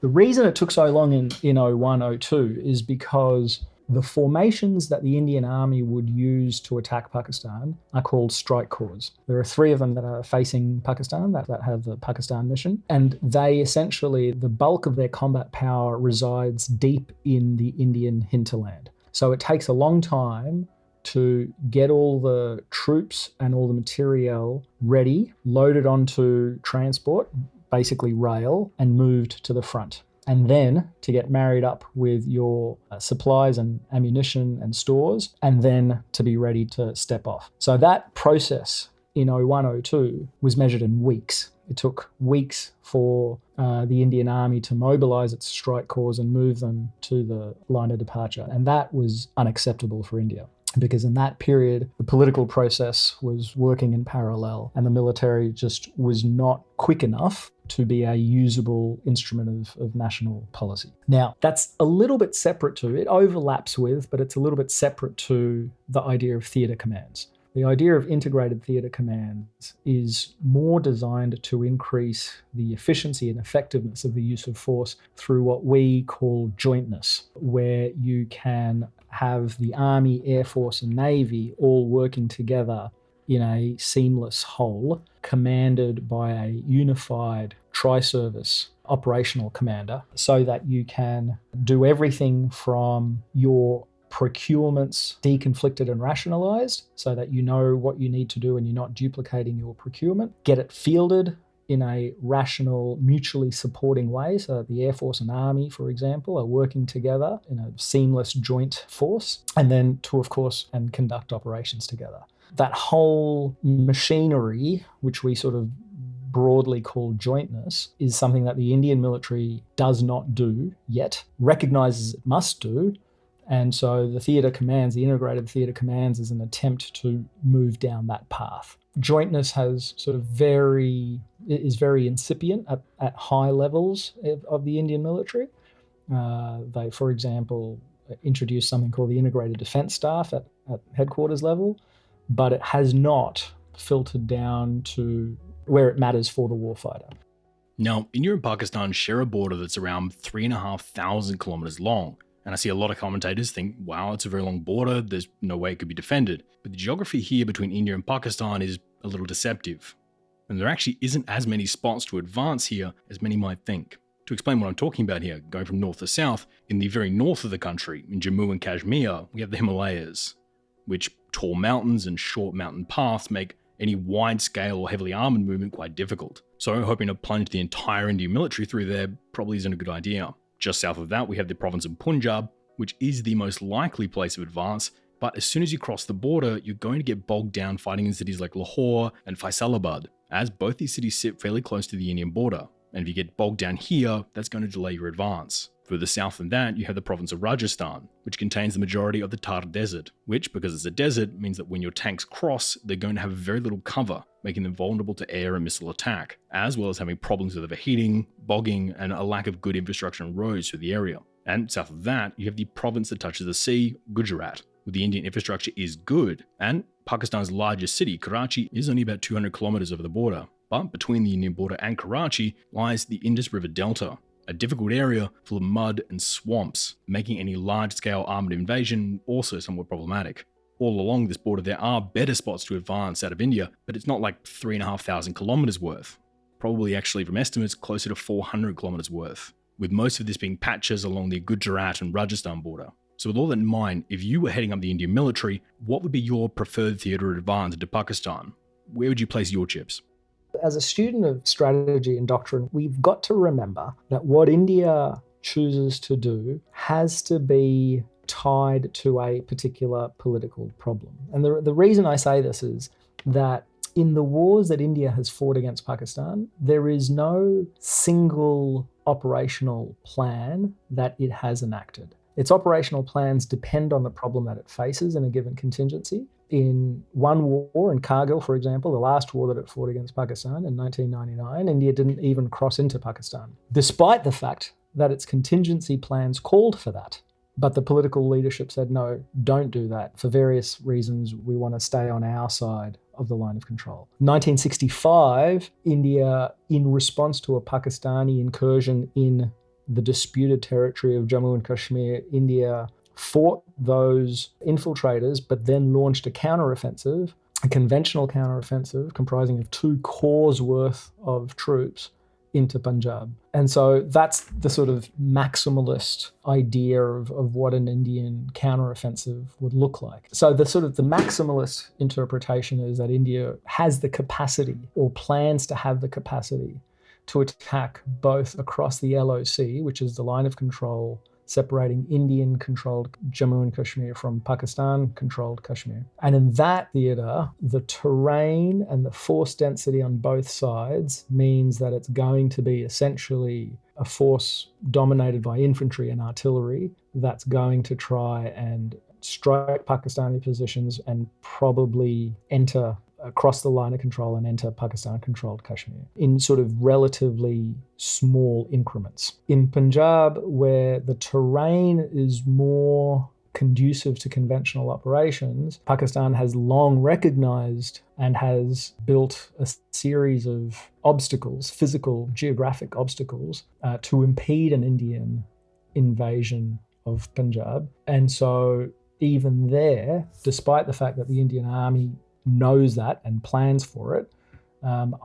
The reason it took so long in 01, 02 is because The formations that the Indian Army would use to attack Pakistan are called strike corps. There are 3 of them that are facing Pakistan, that have the Pakistan mission. And they essentially, the bulk of their combat power resides deep in the Indian hinterland. So it takes a long time to get all the troops and all the material ready, loaded onto transport, basically rail, and moved to the front. And then to get married up with your supplies and ammunition and stores, and then to be ready to step off. So that process in 01-02 was measured in weeks. It took weeks for the Indian Army to mobilise its strike corps and move them to the line of departure. And that was unacceptable for India, because in that period, the political process was working in parallel and the military just was not quick enough to be a usable instrument of national policy. Now, that's a little bit separate to, it overlaps with, but it's a little bit separate to the idea of theatre commands. The idea of integrated theatre commands is more designed to increase the efficiency and effectiveness of the use of force through what we call jointness, where you can have the Army, Air Force and Navy all working together in a seamless whole, commanded by a unified tri-service operational commander, so that you can do everything from your procurements deconflicted and rationalised, so that you know what you need to do and you're not duplicating your procurement. Get it fielded in a rational, mutually supporting way, so that the Air Force and Army, for example, are working together in a seamless joint force, and then to, of course, and conduct operations together. That whole machinery, which we sort of broadly call jointness, is something that the Indian military does not do yet, recognises it must do. And so the theatre commands, the integrated theatre commands, is an attempt to move down that path. Jointness has is very incipient at high levels of the Indian military. They, for example, introduced something called the Integrated Defence Staff at headquarters level, but it has not filtered down to where it matters for the warfighter.
Now, India and Pakistan share a border that's around 3,500 kilometres long. And I see a lot of commentators think, wow, it's a very long border, there's no way it could be defended. But the geography here between India and Pakistan is a little deceptive. And there actually isn't as many spots to advance here as many might think. To explain what I'm talking about here, going from north to south, in the very north of the country, in Jammu and Kashmir, we have the Himalayas, which tall mountains and short mountain paths make any wide-scale or heavily armoured movement quite difficult. So hoping to plunge the entire Indian military through there probably isn't a good idea. Just south of that, we have the province of Punjab, which is the most likely place of advance, but as soon as you cross the border, you're going to get bogged down fighting in cities like Lahore and Faisalabad, as both these cities sit fairly close to the Indian border. And if you get bogged down here, that's going to delay your advance. Further south than that, you have the province of Rajasthan, which contains the majority of the Thar Desert, which, because it's a desert, means that when your tanks cross, they're going to have very little cover, making them vulnerable to air and missile attack, as well as having problems with overheating, bogging, and a lack of good infrastructure and roads through the area. And south of that, you have the province that touches the sea, Gujarat, where the Indian infrastructure is good, and Pakistan's largest city, Karachi, is only about 200 kilometers over the border. But between the Indian border and Karachi lies the Indus River Delta, a difficult area full of mud and swamps, making any large-scale armoured invasion also somewhat problematic. All along this border there are better spots to advance out of India, but it's not like 3,500 kilometres worth. Probably actually from estimates closer to 400 kilometres worth, with most of this being patches along the Gujarat and Rajasthan border. So with all that in mind, if you were heading up the Indian military, what would be your preferred theatre of advance into Pakistan? Where would you place your chips?
As a student of strategy and doctrine, we've got to remember that what India chooses to do has to be tied to a particular political problem. And the reason I say this is that in the wars that India has fought against Pakistan, there is no single operational plan that it has enacted. Its operational plans depend on the problem that it faces in a given contingency. In one war, in Kargil, for example, the last war that it fought against Pakistan in 1999, India didn't even cross into Pakistan, despite the fact that its contingency plans called for that. But the political leadership said, no, don't do that. For various reasons, we want to stay on our side of the line of control. 1965, India, in response to a Pakistani incursion in the disputed territory of Jammu and Kashmir, India fought those infiltrators, but then launched a counteroffensive, a conventional counteroffensive comprising of 2 corps worth of troops into Punjab. And so that's the sort of maximalist idea of what an Indian counteroffensive would look like. So the sort of the maximalist interpretation is that India has the capacity or plans to have the capacity to attack both across the LOC, which is the line of control separating Indian-controlled Jammu and Kashmir from Pakistan-controlled Kashmir. And in that theatre, the terrain and the force density on both sides means that it's going to be essentially a force dominated by infantry and artillery that's going to try and strike Pakistani positions and probably enter across the line of control and enter Pakistan-controlled Kashmir in sort of relatively small increments. In Punjab, where the terrain is more conducive to conventional operations, Pakistan has long recognized and has built a series of obstacles, physical, geographic obstacles, to impede an Indian invasion of Punjab. And so even there, despite the fact that the Indian army knows that and plans for it,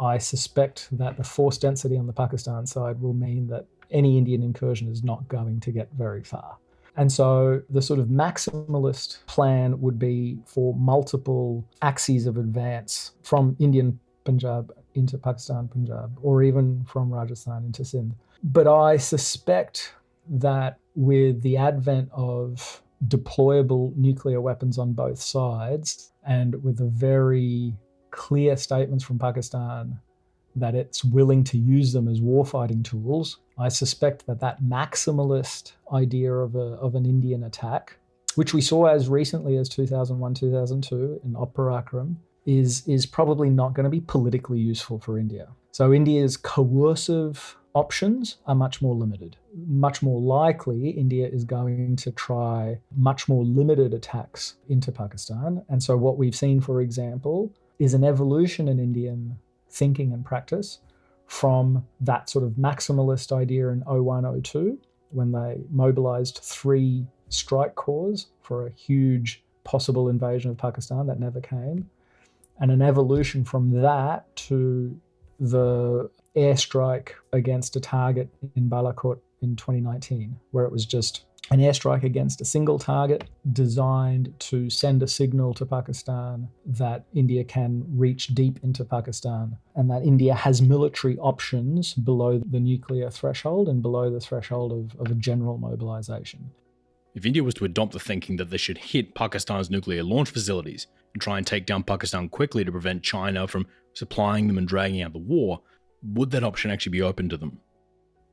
I suspect that the force density on the Pakistan side will mean that any Indian incursion is not going to get very far. And so the sort of maximalist plan would be for multiple axes of advance from Indian Punjab into Pakistan Punjab, or even from Rajasthan into Sindh. But I suspect that with the advent of deployable nuclear weapons on both sides, and with the very clear statements from Pakistan that it's willing to use them as warfighting tools, I suspect that that maximalist idea of an Indian attack, which we saw as recently as 2001, 2002 in Parakram, is probably not going to be politically useful for India. So India's coercive options are much more limited. Much more likely, India is going to try much more limited attacks into Pakistan. And so what we've seen, for example, is an evolution in Indian thinking and practice from that sort of maximalist idea in 01-02, when they mobilized 3 strike corps for a huge possible invasion of Pakistan that never came, and an evolution from that to the airstrike against a target in Balakot in 2019, where it was just an airstrike against a single target designed to send a signal to Pakistan that India can reach deep into Pakistan and that India has military options below the nuclear threshold and below the threshold of a general mobilization.
If India was to adopt the thinking that they should hit Pakistan's nuclear launch facilities and try and take down Pakistan quickly to prevent China from supplying them and dragging out the war, would that option actually be open to them?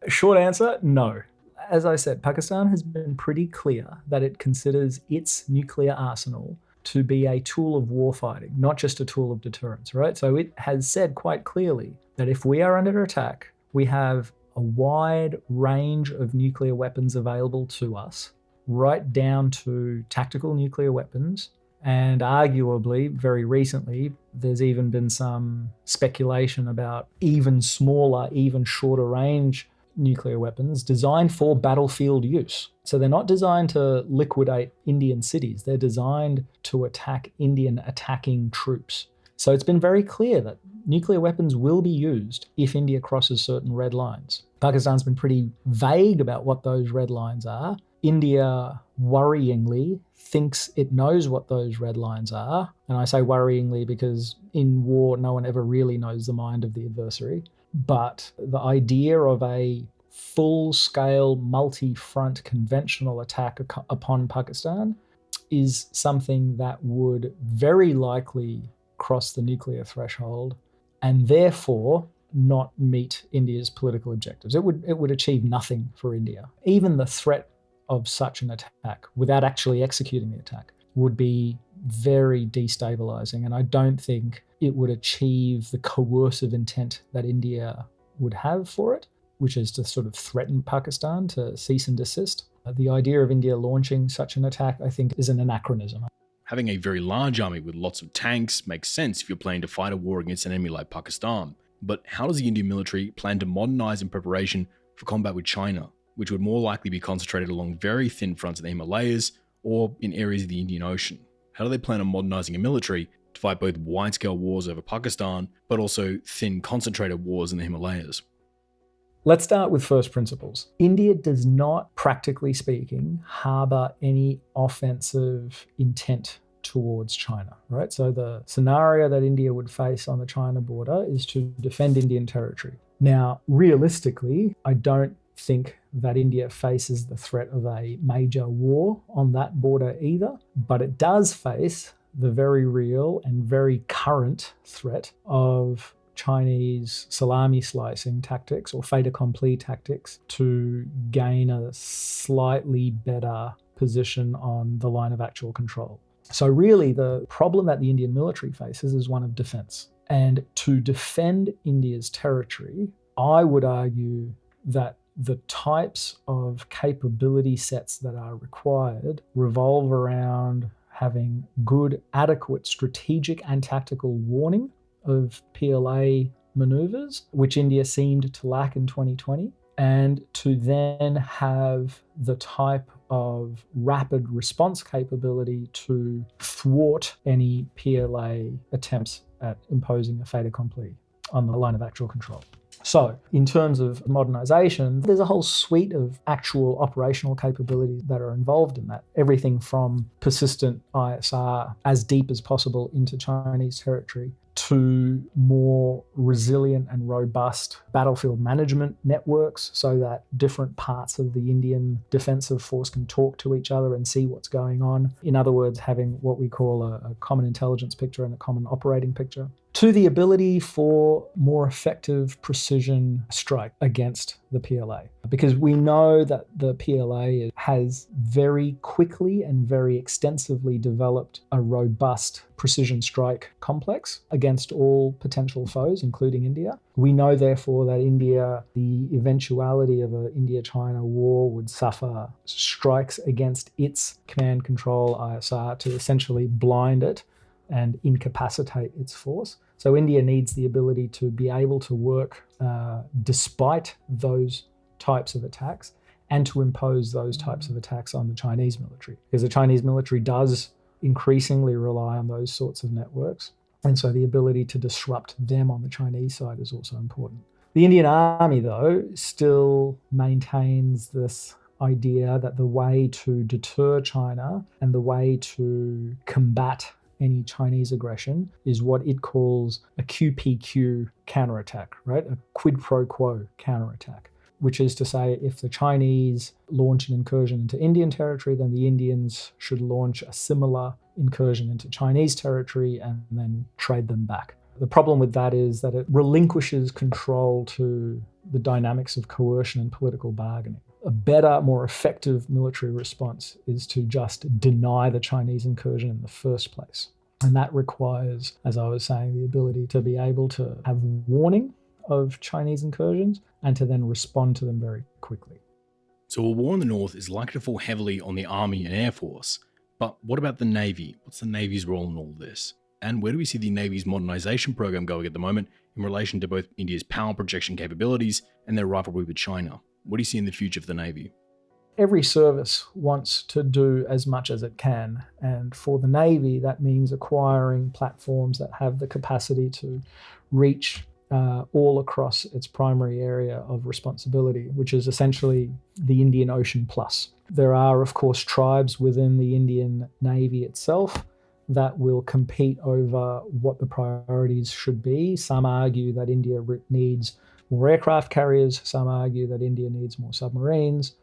Short answer, no. As I said, Pakistan has been pretty clear that it considers its nuclear arsenal to be a tool of warfighting, not just a tool of deterrence, right? So it has said quite clearly that if we are under attack, we have a wide range of nuclear weapons available to us, right down to tactical nuclear weapons. And arguably, very recently, there's even been some speculation about even smaller, even shorter range nuclear weapons designed for battlefield use. So they're not designed to liquidate Indian cities. They're designed to attack Indian attacking troops. So it's been very clear that nuclear weapons will be used if India crosses certain red lines. Pakistan's been pretty vague about what those red lines are. India, worryingly, thinks it knows what those red lines are. And I say worryingly because in war, no one ever really knows the mind of the adversary. But the idea of a full-scale, multi-front conventional attack upon Pakistan is something that would very likely cross the nuclear threshold and therefore not meet India's political objectives. It would achieve nothing for India. Even the threat of such an attack, without actually executing the attack, would be very destabilizing. And I don't think it would achieve the coercive intent that India would have for it, which is to sort of threaten Pakistan to cease and desist. The idea of India launching such an attack, I think, is an anachronism.
Having a very large army with lots of tanks makes sense if you're planning to fight a war against an enemy like Pakistan. But how does the Indian military plan to modernize in preparation for combat with China, which would more likely be concentrated along very thin fronts of the Himalayas or in areas of the Indian Ocean? How do they plan on modernizing a military to fight both wide-scale wars over Pakistan, but also thin, concentrated wars in the Himalayas?
Let's start with first principles. India does not, practically speaking, harbour any offensive intent towards China, right? So the scenario that India would face on the China border is to defend Indian territory. Now, realistically, I don't think that India faces the threat of a major war on that border either, but it does face the very real and very current threat of Chinese salami slicing tactics or fait accompli tactics to gain a slightly better position on the line of actual control. So really the problem that the Indian military faces is one of defense. And to defend India's territory, I would argue that the types of capability sets that are required revolve around having good, adequate strategic and tactical warning of PLA maneuvers, which India seemed to lack in 2020, and to then have the type of rapid response capability to thwart any PLA attempts at imposing a fait accompli on the line of actual control. So, in terms of modernization, there's a whole suite of actual operational capabilities that are involved in that. Everything from persistent ISR as deep as possible into Chinese territory to more resilient and robust battlefield management networks so that different parts of the Indian defensive force can talk to each other and see what's going on. In other words, having what we call a common intelligence picture and a common operating picture, to the ability for more effective precision strike against the PLA. Because we know that the PLA has very quickly and very extensively developed a robust precision strike complex against all potential foes, including India. We know, therefore, that India, the eventuality of an India-China war would suffer strikes against its command control ISR to essentially blind it and incapacitate its force. So India needs the ability to be able to work despite those types of attacks and to impose those types of attacks on the Chinese military, because the Chinese military does increasingly rely on those sorts of networks. And so the ability to disrupt them on the Chinese side is also important. The Indian Army, though, still maintains this idea that the way to deter China and the way to combat any Chinese aggression is what it calls a QPQ counterattack, right? A quid pro quo counterattack, which is to say if the Chinese launch an incursion into Indian territory, then the Indians should launch a similar incursion into Chinese territory and then trade them back. The problem with that is that it relinquishes control to the dynamics of coercion and political bargaining. A better, more effective military response is to just deny the Chinese incursion in the first place. And that requires, as I was saying, the ability to be able to have warning of Chinese incursions and to then respond to them very quickly.
So a war in the north is likely to fall heavily on the army and air force. But what about the Navy? What's the Navy's role in all of this? And where do we see the Navy's modernization program going at the moment in relation to both India's power projection capabilities and their rivalry with China? What do you see in the future for the Navy?
Every service wants to do as much as it can. And for the Navy, that means acquiring platforms that have the capacity to reach all across its primary area of responsibility, which is essentially the Indian Ocean plus. There are, of course, tribes within the Indian Navy itself that will compete over what the priorities should be. Some argue that India needs more aircraft carriers. Some argue that India needs more submarines.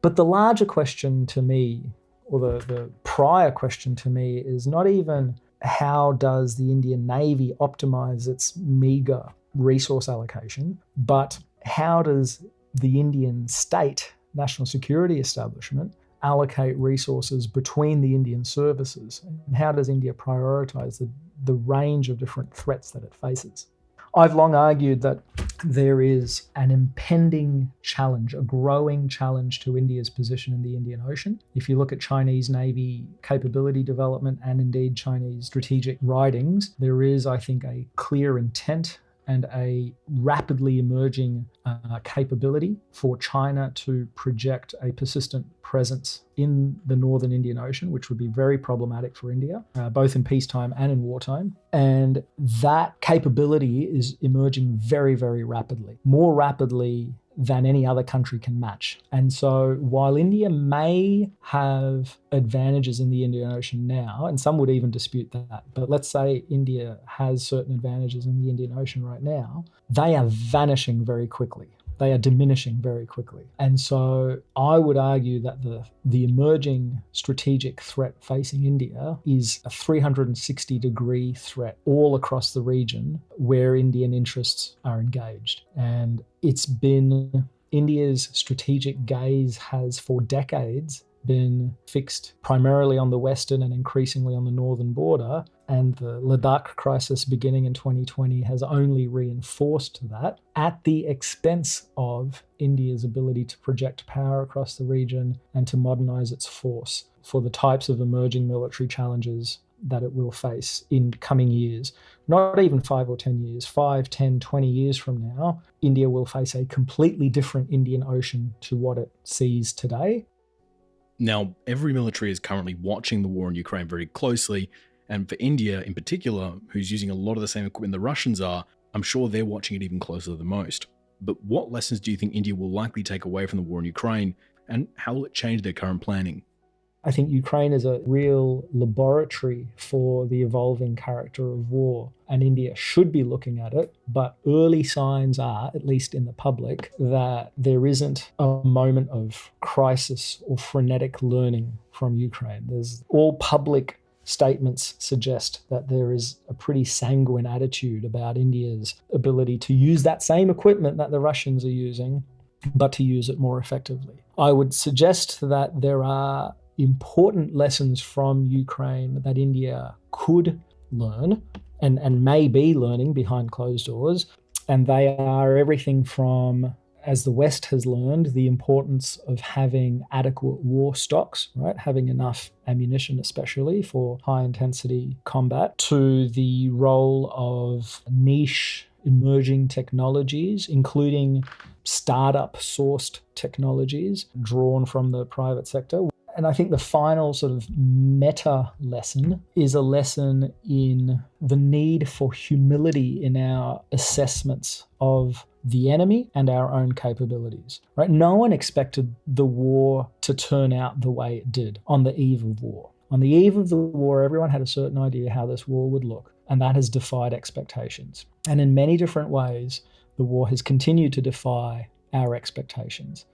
But the larger question to me, or the prior question to me, is not even how does the Indian Navy optimize its meager resource allocation, but how does the Indian state, national security establishment, allocate resources between the Indian services? And how does India prioritize the range of different threats that it faces? I've long argued that there is an impending challenge, a growing challenge to India's position in the Indian Ocean. If you look at Chinese Navy capability development and indeed Chinese strategic writings, there is, I think, a clear intent and a rapidly emerging capability for China to project a persistent presence in the northern Indian Ocean, which would be very problematic for India, both in peacetime and in wartime. And that capability is emerging very, very rapidly, more rapidly than any other country can match. And so while India may have advantages in the Indian Ocean now, and some would even dispute that, but let's say India has certain advantages in the Indian Ocean right now, they are vanishing very quickly. They are diminishing very quickly. And so I would argue that the emerging strategic threat facing India is a 360-degree threat all across the region where Indian interests are engaged. And it's been India's strategic gaze has for decades been fixed primarily on the western and increasingly on the northern border. And the Ladakh crisis beginning in 2020 has only reinforced that at the expense of India's ability to project power across the region and to modernize its force for the types of emerging military challenges that it will face in coming years. Not even 5 or 10 years, 5, 10, 20 years from now, India will face a completely different Indian Ocean to what it sees today.
Now, every military is currently watching the war in Ukraine very closely, and for India in particular, who's using a lot of the same equipment the Russians are, I'm sure they're watching it even closer than most. But what lessons do you think India will likely take away from the war in Ukraine, and how will it change their current planning?
I think Ukraine is a real laboratory for the evolving character of war, and India should be looking at it. But early signs are, at least in the public, that there isn't a moment of crisis or frenetic learning from Ukraine. There's all public statements suggest that there is a pretty sanguine attitude about India's ability to use that same equipment that the Russians are using, but to use it more effectively. I would suggest that there are important lessons from Ukraine that India could learn and may be learning behind closed doors. And they are everything from, as the West has learned, the importance of having adequate war stocks, right? Having enough ammunition, especially for high intensity combat, to the role of niche emerging technologies, including startup sourced technologies drawn from the private sector. And I think the final sort of meta lesson is a lesson in the need for humility in our assessments of the enemy and our own capabilities. Right? No one expected the war to turn out the way it did on the eve of war. On the eve of the war, everyone had a certain idea how this war would look, and that has defied expectations. And in many different ways, the war has continued to defy our expectations.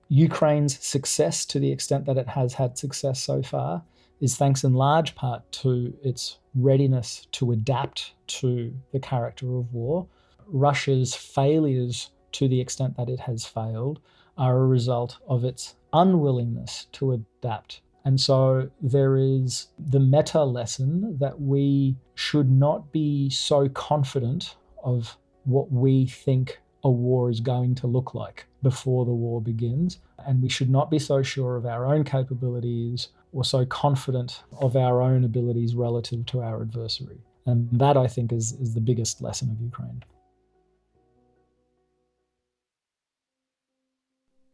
Ukraine's success, to the extent that it has had success so far, is thanks in large part to its readiness to adapt to the character of war. Russia's failures, to the extent that it has failed, are a result of its unwillingness to adapt. And so there is the meta lesson that we should not be so confident of what we think a war is going to look like before the war begins. And we should not be so sure of our own capabilities or so confident of our own abilities relative to our adversary. And that, I think, is the biggest lesson of Ukraine.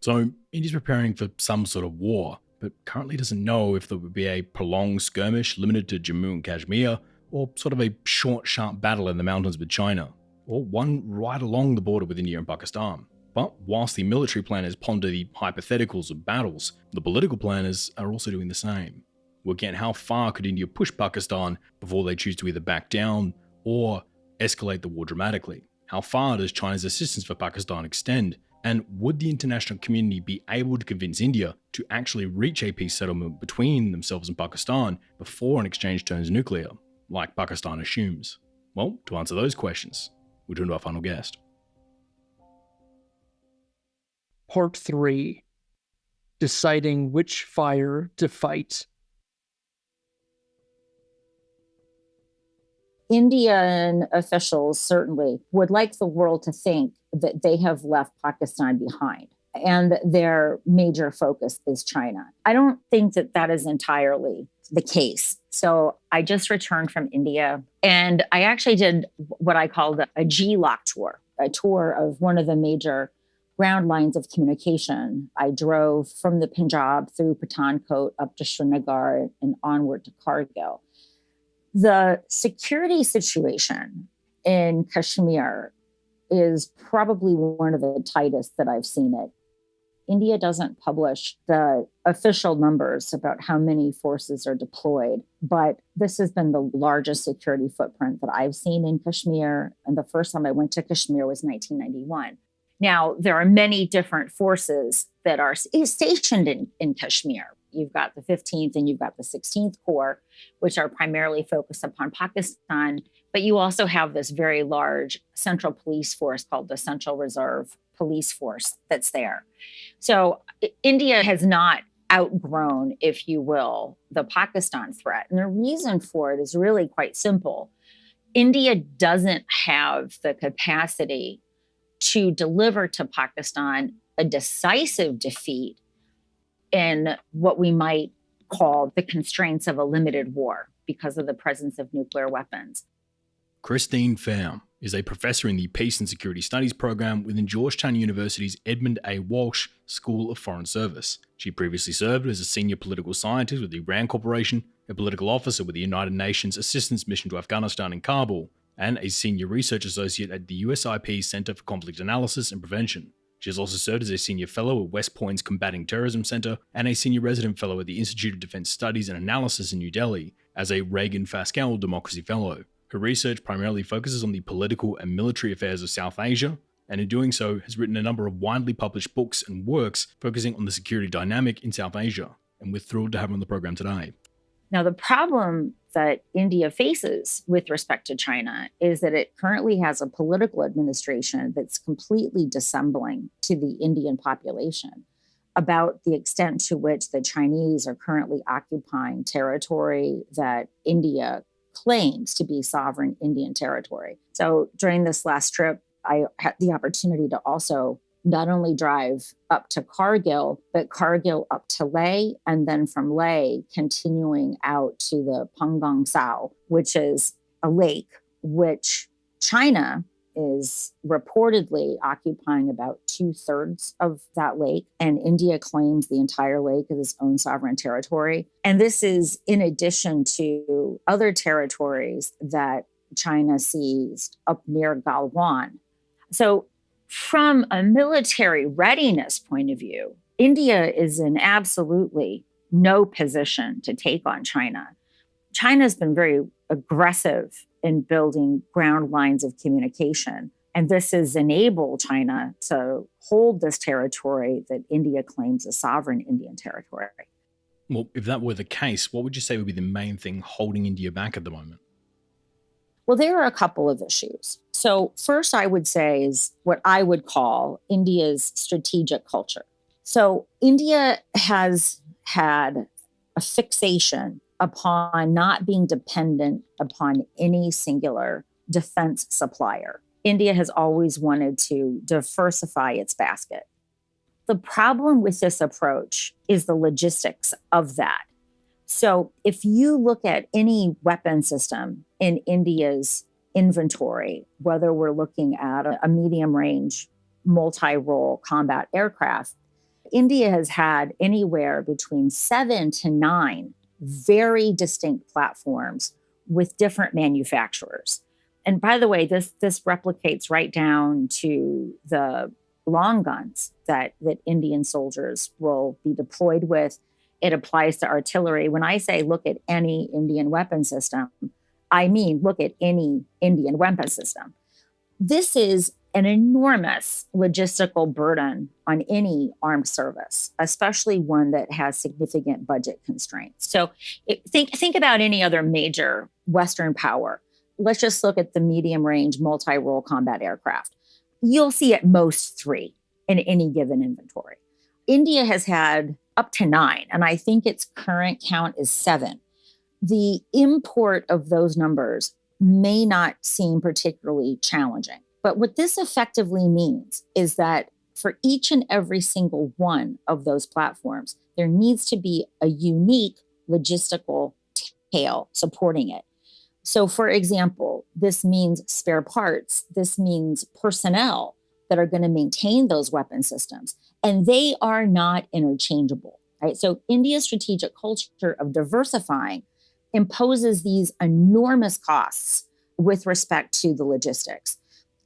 So India's preparing for some sort of war, but currently doesn't know if there would be a prolonged skirmish limited to Jammu and Kashmir, or sort of a short, sharp battle in the mountains with China, or one right along the border with India and Pakistan. But whilst the military planners ponder the hypotheticals of battles, the political planners are also doing the same. Working out how far could India push Pakistan before they choose to either back down or escalate the war dramatically? How far does China's assistance for Pakistan extend? And would the international community be able to convince India to actually reach a peace settlement between themselves and Pakistan before an exchange turns nuclear, like Pakistan assumes? Well, to answer those questions, we'll turn to our final guest.
Part 3. Deciding which fire to fight.
Indian officials certainly would like the world to think that they have left Pakistan behind and their major focus is China. I don't think that that is entirely the case. So I just returned from India, and I actually did what I called a G-lock tour, a tour of one of the major ground lines of communication. I drove from the Punjab through Pathankot up to Srinagar and onward to Kargil. The security situation in Kashmir is probably one of the tightest that I've seen it. India doesn't publish the official numbers about how many forces are deployed, but this has been the largest security footprint that I've seen in Kashmir. And the first time I went to Kashmir was 1991. Now, there are many different forces that are stationed in Kashmir. You've got the 15th and you've got the 16th Corps, which are primarily focused upon Pakistan. But you also have this very large central police force called the Central Reserve Police Force that's there. So India has not outgrown, if you will, the Pakistan threat. And the reason for it is really quite simple. India doesn't have the capacity to deliver to Pakistan a decisive defeat in what we might call the constraints of a limited war because of the presence of nuclear weapons.
Christine Pham is a professor in the Peace and Security Studies program within Georgetown University's Edmund A. Walsh School of Foreign Service. She previously served as a senior political scientist with the RAND Corporation, a political officer with the United Nations Assistance Mission to Afghanistan in Kabul, and a senior research associate at the USIP Center for Conflict Analysis and Prevention. She has also served as a senior fellow at West Point's Combating Terrorism Center and a senior resident fellow at the Institute of Defense Studies and Analysis in New Delhi as a Reagan-Faskel Democracy Fellow. Her research primarily focuses on the political and military affairs of South Asia, and in doing so has written a number of widely published books and works focusing on the security dynamic in South Asia, and we're thrilled to have her on the program today.
Now, the problem that India faces with respect to China is that it currently has a political administration that's completely dissembling to the Indian population about the extent to which the Chinese are currently occupying territory that India claims to be sovereign Indian territory. So during this last trip, I had the opportunity to also not only drive up to Kargil, but Kargil up to Leh, and then from Leh continuing out to the Pangong Sao, which is a lake which China is reportedly occupying about 2/3 of that lake, and India claims the entire lake as its own sovereign territory. And this is in addition to other territories that China seized up near Galwan. So from a military readiness point of view, India is in absolutely no position to take on China. China's been very aggressive in building ground lines of communication. And this has enabled China to hold this territory that India claims is sovereign Indian territory.
Well, if that were the case, what would you say would be the main thing holding India back at the moment?
Well, there are a couple of issues. So first, I would say is what I would call India's strategic culture. So India has had a fixation upon not being dependent upon any singular defense supplier. India has always wanted to diversify its basket. The problem with this approach is the logistics of that. So if you look at any weapon system in India's inventory, whether we're looking at a medium-range multi-role combat aircraft, India has had anywhere between 7 to 9 very distinct platforms with different manufacturers. And by the way, this replicates right down to the long guns that Indian soldiers will be deployed with. It applies to artillery. When I say look at any Indian weapon system, I mean look at any Indian weapon system. This is an enormous logistical burden on any armed service, especially one that has significant budget constraints. So think about any other major Western power. Let's just look at the medium-range multi-role combat aircraft. You'll see at most 3 in any given inventory. India has had up to 9, and I think its current count is 7. The import of those numbers may not seem particularly challenging. But what this effectively means is that for each and every single one of those platforms, there needs to be a unique logistical entail supporting it. So, for example, this means spare parts. This means personnel that are going to maintain those weapon systems. And they are not interchangeable, right? So India's strategic culture of diversifying imposes these enormous costs with respect to the logistics.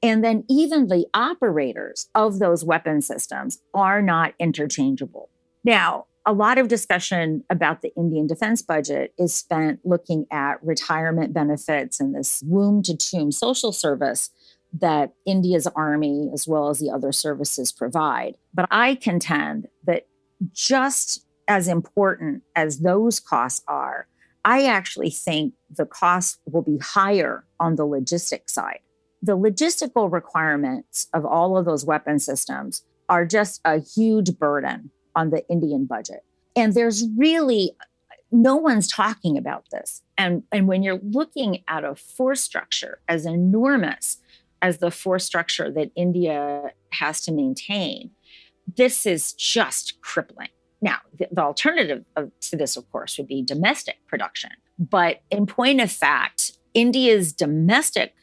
And then even the operators of those weapon systems are not interchangeable. Now, a lot of discussion about the Indian defense budget is spent looking at retirement benefits and this womb to tomb social service that India's army, as well as the other services, provide. But I contend that just as important as those costs are, I actually think the costs will be higher on the logistics side. The logistical requirements of all of those weapon systems are just a huge burden on the Indian budget. And there's really, no one's talking about this. And when you're looking at a force structure as enormous as the force structure that India has to maintain, this is just crippling. Now, the alternative to this, of course, would be domestic production. But in point of fact, India's domestic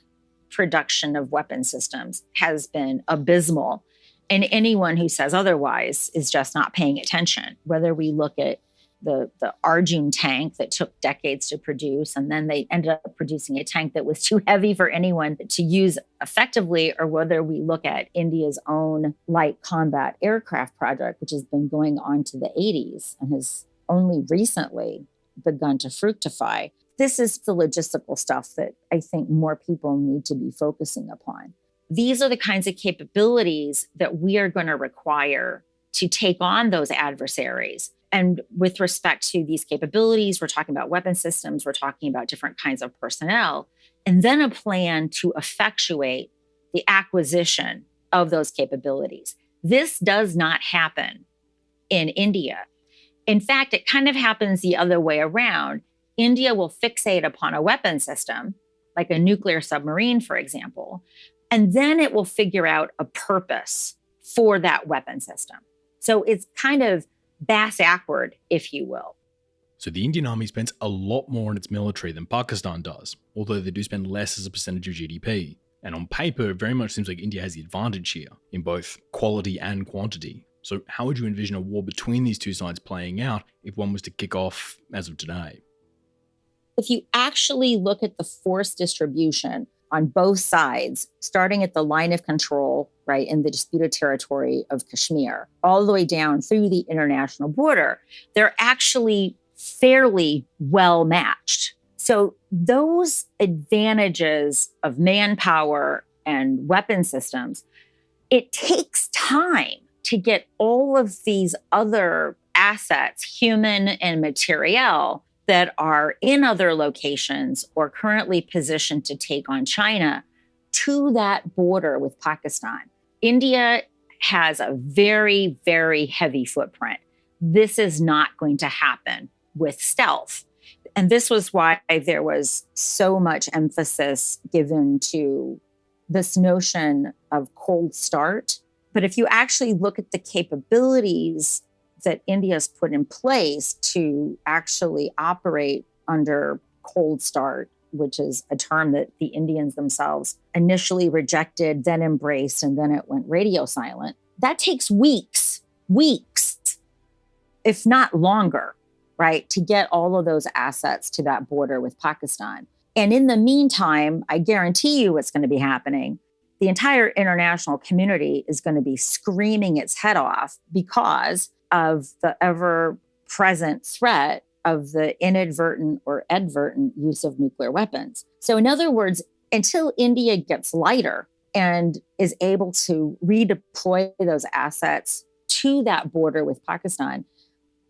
production of weapon systems has been abysmal. And anyone who says otherwise is just not paying attention. Whether we look at the Arzan tank that took decades to produce, and then they ended up producing a tank that was too heavy for anyone to use effectively, or whether we look at India's own light combat aircraft project, which has been going on to the 80s and has only recently begun to fructify. This is the logistical stuff that I think more people need to be focusing upon. These are the kinds of capabilities that we are going to require to take on those adversaries. And with respect to these capabilities, we're talking about weapon systems, we're talking about different kinds of personnel, and then a plan to effectuate the acquisition of those capabilities. This does not happen in India. In fact, it kind of happens the other way around. India will fixate upon a weapon system, like a nuclear submarine, for example, and then it will figure out a purpose for that weapon system. So it's kind of bass-backward, if you will.
So the Indian army spends a lot more on its military than Pakistan does, although they do spend less as a percentage of GDP. And on paper, it very much seems like India has the advantage here in both quality and quantity. So how would you envision a war between these two sides playing out if one was to kick off as of today?
If you actually look at the force distribution on both sides, starting at the line of control, right, in the disputed territory of Kashmir, all the way down through the international border, they're actually fairly well matched. So those advantages of manpower and weapon systems, it takes time to get all of these other assets, human and material, that are in other locations or currently positioned to take on China to that border with Pakistan. India has a very, very heavy footprint. This is not going to happen with stealth. And this was why there was so much emphasis given to this notion of cold start. But if you actually look at the capabilities that India's put in place to actually operate under cold start, which is a term that the Indians themselves initially rejected, then embraced, and then it went radio silent. That takes weeks, if not longer, right, to get all of those assets to that border with Pakistan. And in the meantime, I guarantee you what's going to be happening. The entire international community is going to be screaming its head off because of the ever-present threat of the inadvertent or advertent use of nuclear weapons. So in other words, until India gets lighter and is able to redeploy those assets to that border with Pakistan,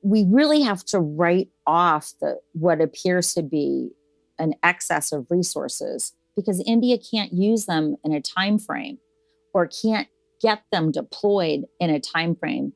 we really have to write off what appears to be an excess of resources, because India can't use them in a time frame or can't get them deployed in a time frame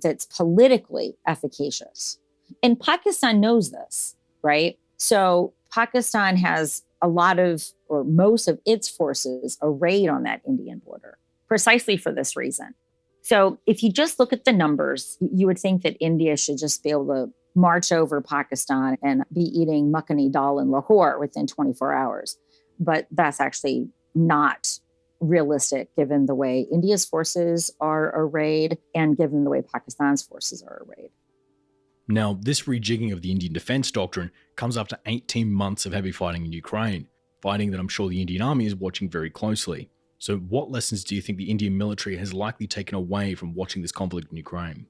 that's politically efficacious. And Pakistan knows this, right? So Pakistan has a lot of, or most of its forces arrayed on that Indian border, precisely for this reason. So if you just look at the numbers, you would think that India should just be able to march over Pakistan and be eating makhani dal in Lahore within 24 hours. But that's actually not realistic given the way India's forces are arrayed and given the way Pakistan's forces are arrayed.
Now, this rejigging of the Indian defense doctrine comes after 18 months of heavy fighting in Ukraine, fighting that I'm sure the Indian army is watching very closely. So what lessons do you think the Indian military has likely taken away from watching this conflict in Ukraine?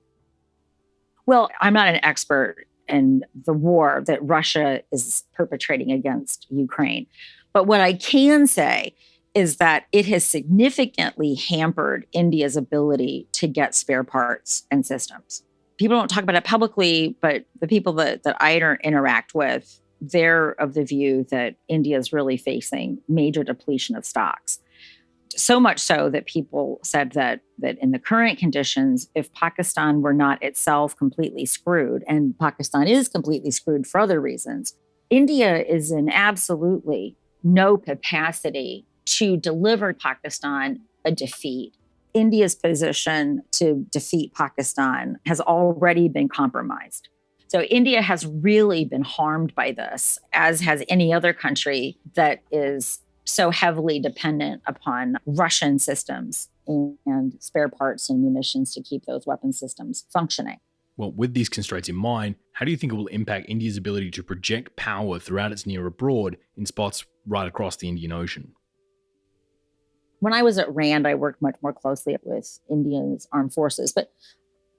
Well, I'm not an expert in the war that Russia is perpetrating against Ukraine. But what I can say is that it has significantly hampered India's ability to get spare parts and systems. People don't talk about it publicly, but the people that I interact with, they're of the view that India is really facing major depletion of stocks. So much so that people said that in the current conditions, if Pakistan were not itself completely screwed, and Pakistan is completely screwed for other reasons, India is in absolutely no capacity to deliver Pakistan a defeat. India's position to defeat Pakistan has already been compromised. So India has really been harmed by this, as has any other country that is so heavily dependent upon Russian systems and spare parts and munitions to keep those weapon systems functioning.
Well, with these constraints in mind, how do you think it will impact India's ability to project power throughout its near abroad in spots right across the Indian Ocean?
When I was at RAND, I worked much more closely with India's armed forces, but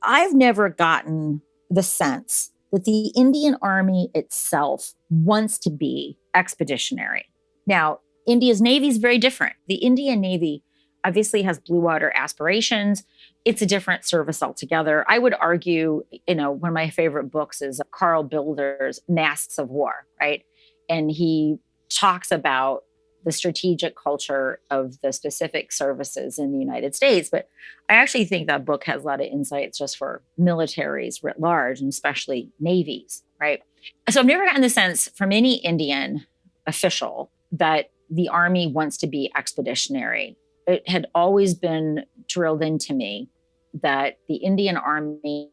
I've never gotten the sense that the Indian Army itself wants to be expeditionary. Now, India's Navy is very different. The Indian Navy obviously has blue water aspirations. It's a different service altogether. I would argue, one of my favorite books is Carl Bilder's Masks of War, right? And he talks about the strategic culture of the specific services in the United States. But I actually think that book has a lot of insights just for militaries writ large, and especially navies, right? So I've never gotten the sense from any Indian official that the Army wants to be expeditionary. It had always been drilled into me that the Indian Army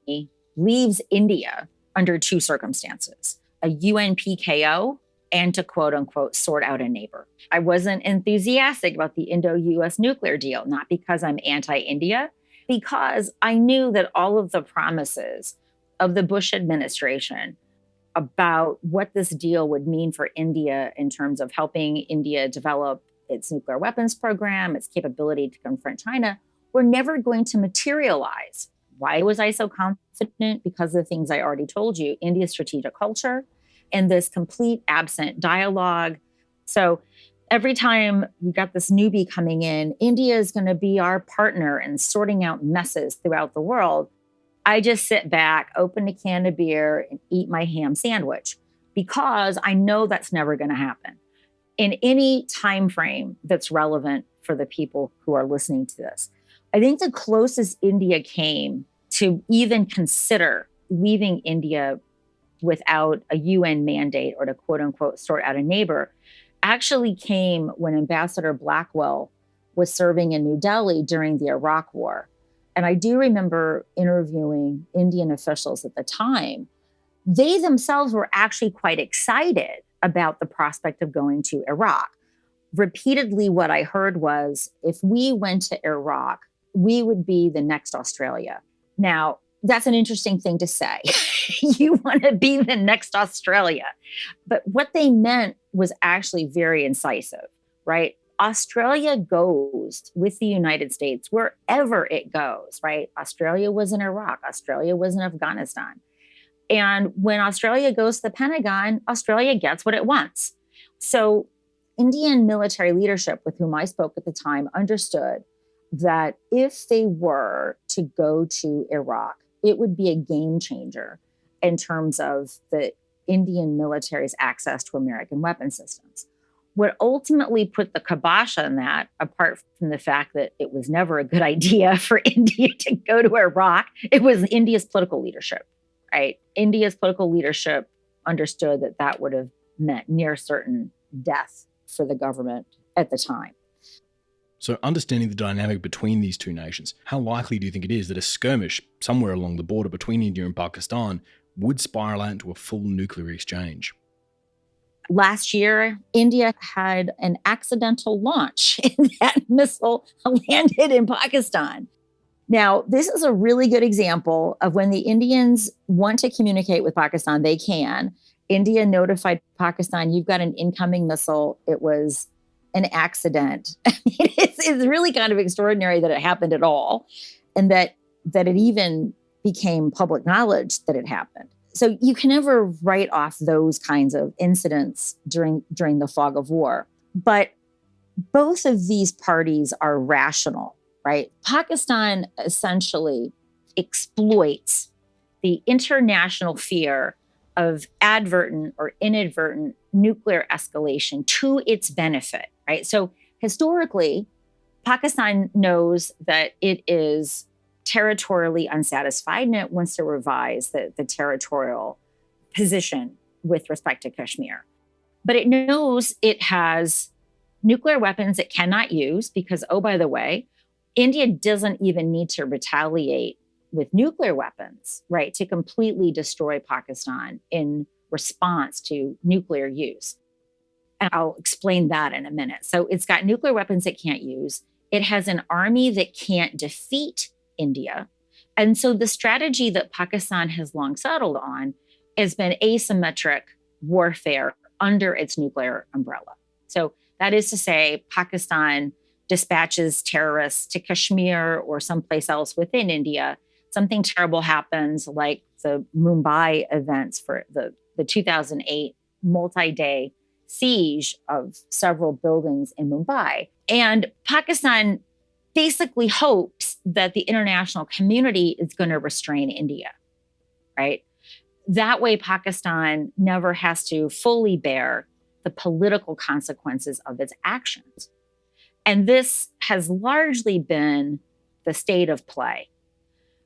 leaves India under two circumstances: a UN PKO and to quote unquote sort out a neighbor. I wasn't enthusiastic about the Indo-US nuclear deal, not because I'm anti-India, because I knew that all of the promises of the Bush administration about what this deal would mean for India in terms of helping India develop its nuclear weapons program, its capability to confront China, were never going to materialize. Why was I so confident? Because of the things I already told you: India's strategic culture and this complete absent dialogue. So every time you got this newbie coming in, India is going to be our partner in sorting out messes throughout the world, I just sit back, open a can of beer, and eat my ham sandwich, because I know that's never going to happen in any time frame that's relevant for the people who are listening to this. I think the closest India came to even consider leaving India without a UN mandate or to quote unquote sort out a neighbor actually came when Ambassador Blackwell was serving in New Delhi during the Iraq War. And I do remember interviewing Indian officials at the time. They themselves were actually quite excited about the prospect of going to Iraq. Repeatedly, what I heard was, if we went to Iraq, we would be the next Australia. Now, that's an interesting thing to say. You want to be the next Australia. But what they meant was actually very incisive, right? Australia goes with the United States wherever it goes, right? Australia was in Iraq. Australia was in Afghanistan. And when Australia goes to the Pentagon, Australia gets what it wants. So Indian military leadership with whom I spoke at the time understood that if they were to go to Iraq, it would be a game changer in terms of the Indian military's access to American weapon systems. What ultimately put the kibosh on that, apart from the fact that it was never a good idea for India to go to Iraq, it was India's political leadership, right? India's political leadership understood that that would have meant near certain death for the government at the time.
So understanding the dynamic between these two nations, how likely do you think it is that a skirmish somewhere along the border between India and Pakistan would spiral out into a full nuclear exchange.
Last year, India had an accidental launch, and that missile landed in Pakistan. Now, this is a really good example of when the Indians want to communicate with Pakistan, they can. India notified Pakistan, you've got an incoming missile. It was an accident. I mean, it's really kind of extraordinary that it happened at all, and that it even became public knowledge that it happened. So you can never write off those kinds of incidents during the fog of war. But both of these parties are rational, right? Pakistan essentially exploits the international fear of advertent or inadvertent nuclear escalation to its benefit, right? So historically, Pakistan knows that it is territorially unsatisfied, and it wants to revise the territorial position with respect to Kashmir. But it knows it has nuclear weapons it cannot use because, oh, by the way, India doesn't even need to retaliate with nuclear weapons, right, to completely destroy Pakistan in response to nuclear use. And I'll explain that in a minute. So it's got nuclear weapons it can't use. It has an army that can't defeat India. And so the strategy that Pakistan has long settled on has been asymmetric warfare under its nuclear umbrella. So that is to say, Pakistan dispatches terrorists to Kashmir or someplace else within India. Something terrible happens, like the Mumbai events for the 2008 multi-day siege of several buildings in Mumbai. And Pakistan basically hopes that the international community is going to restrain India, right? That way, Pakistan never has to fully bear the political consequences of its actions. And this has largely been the state of play,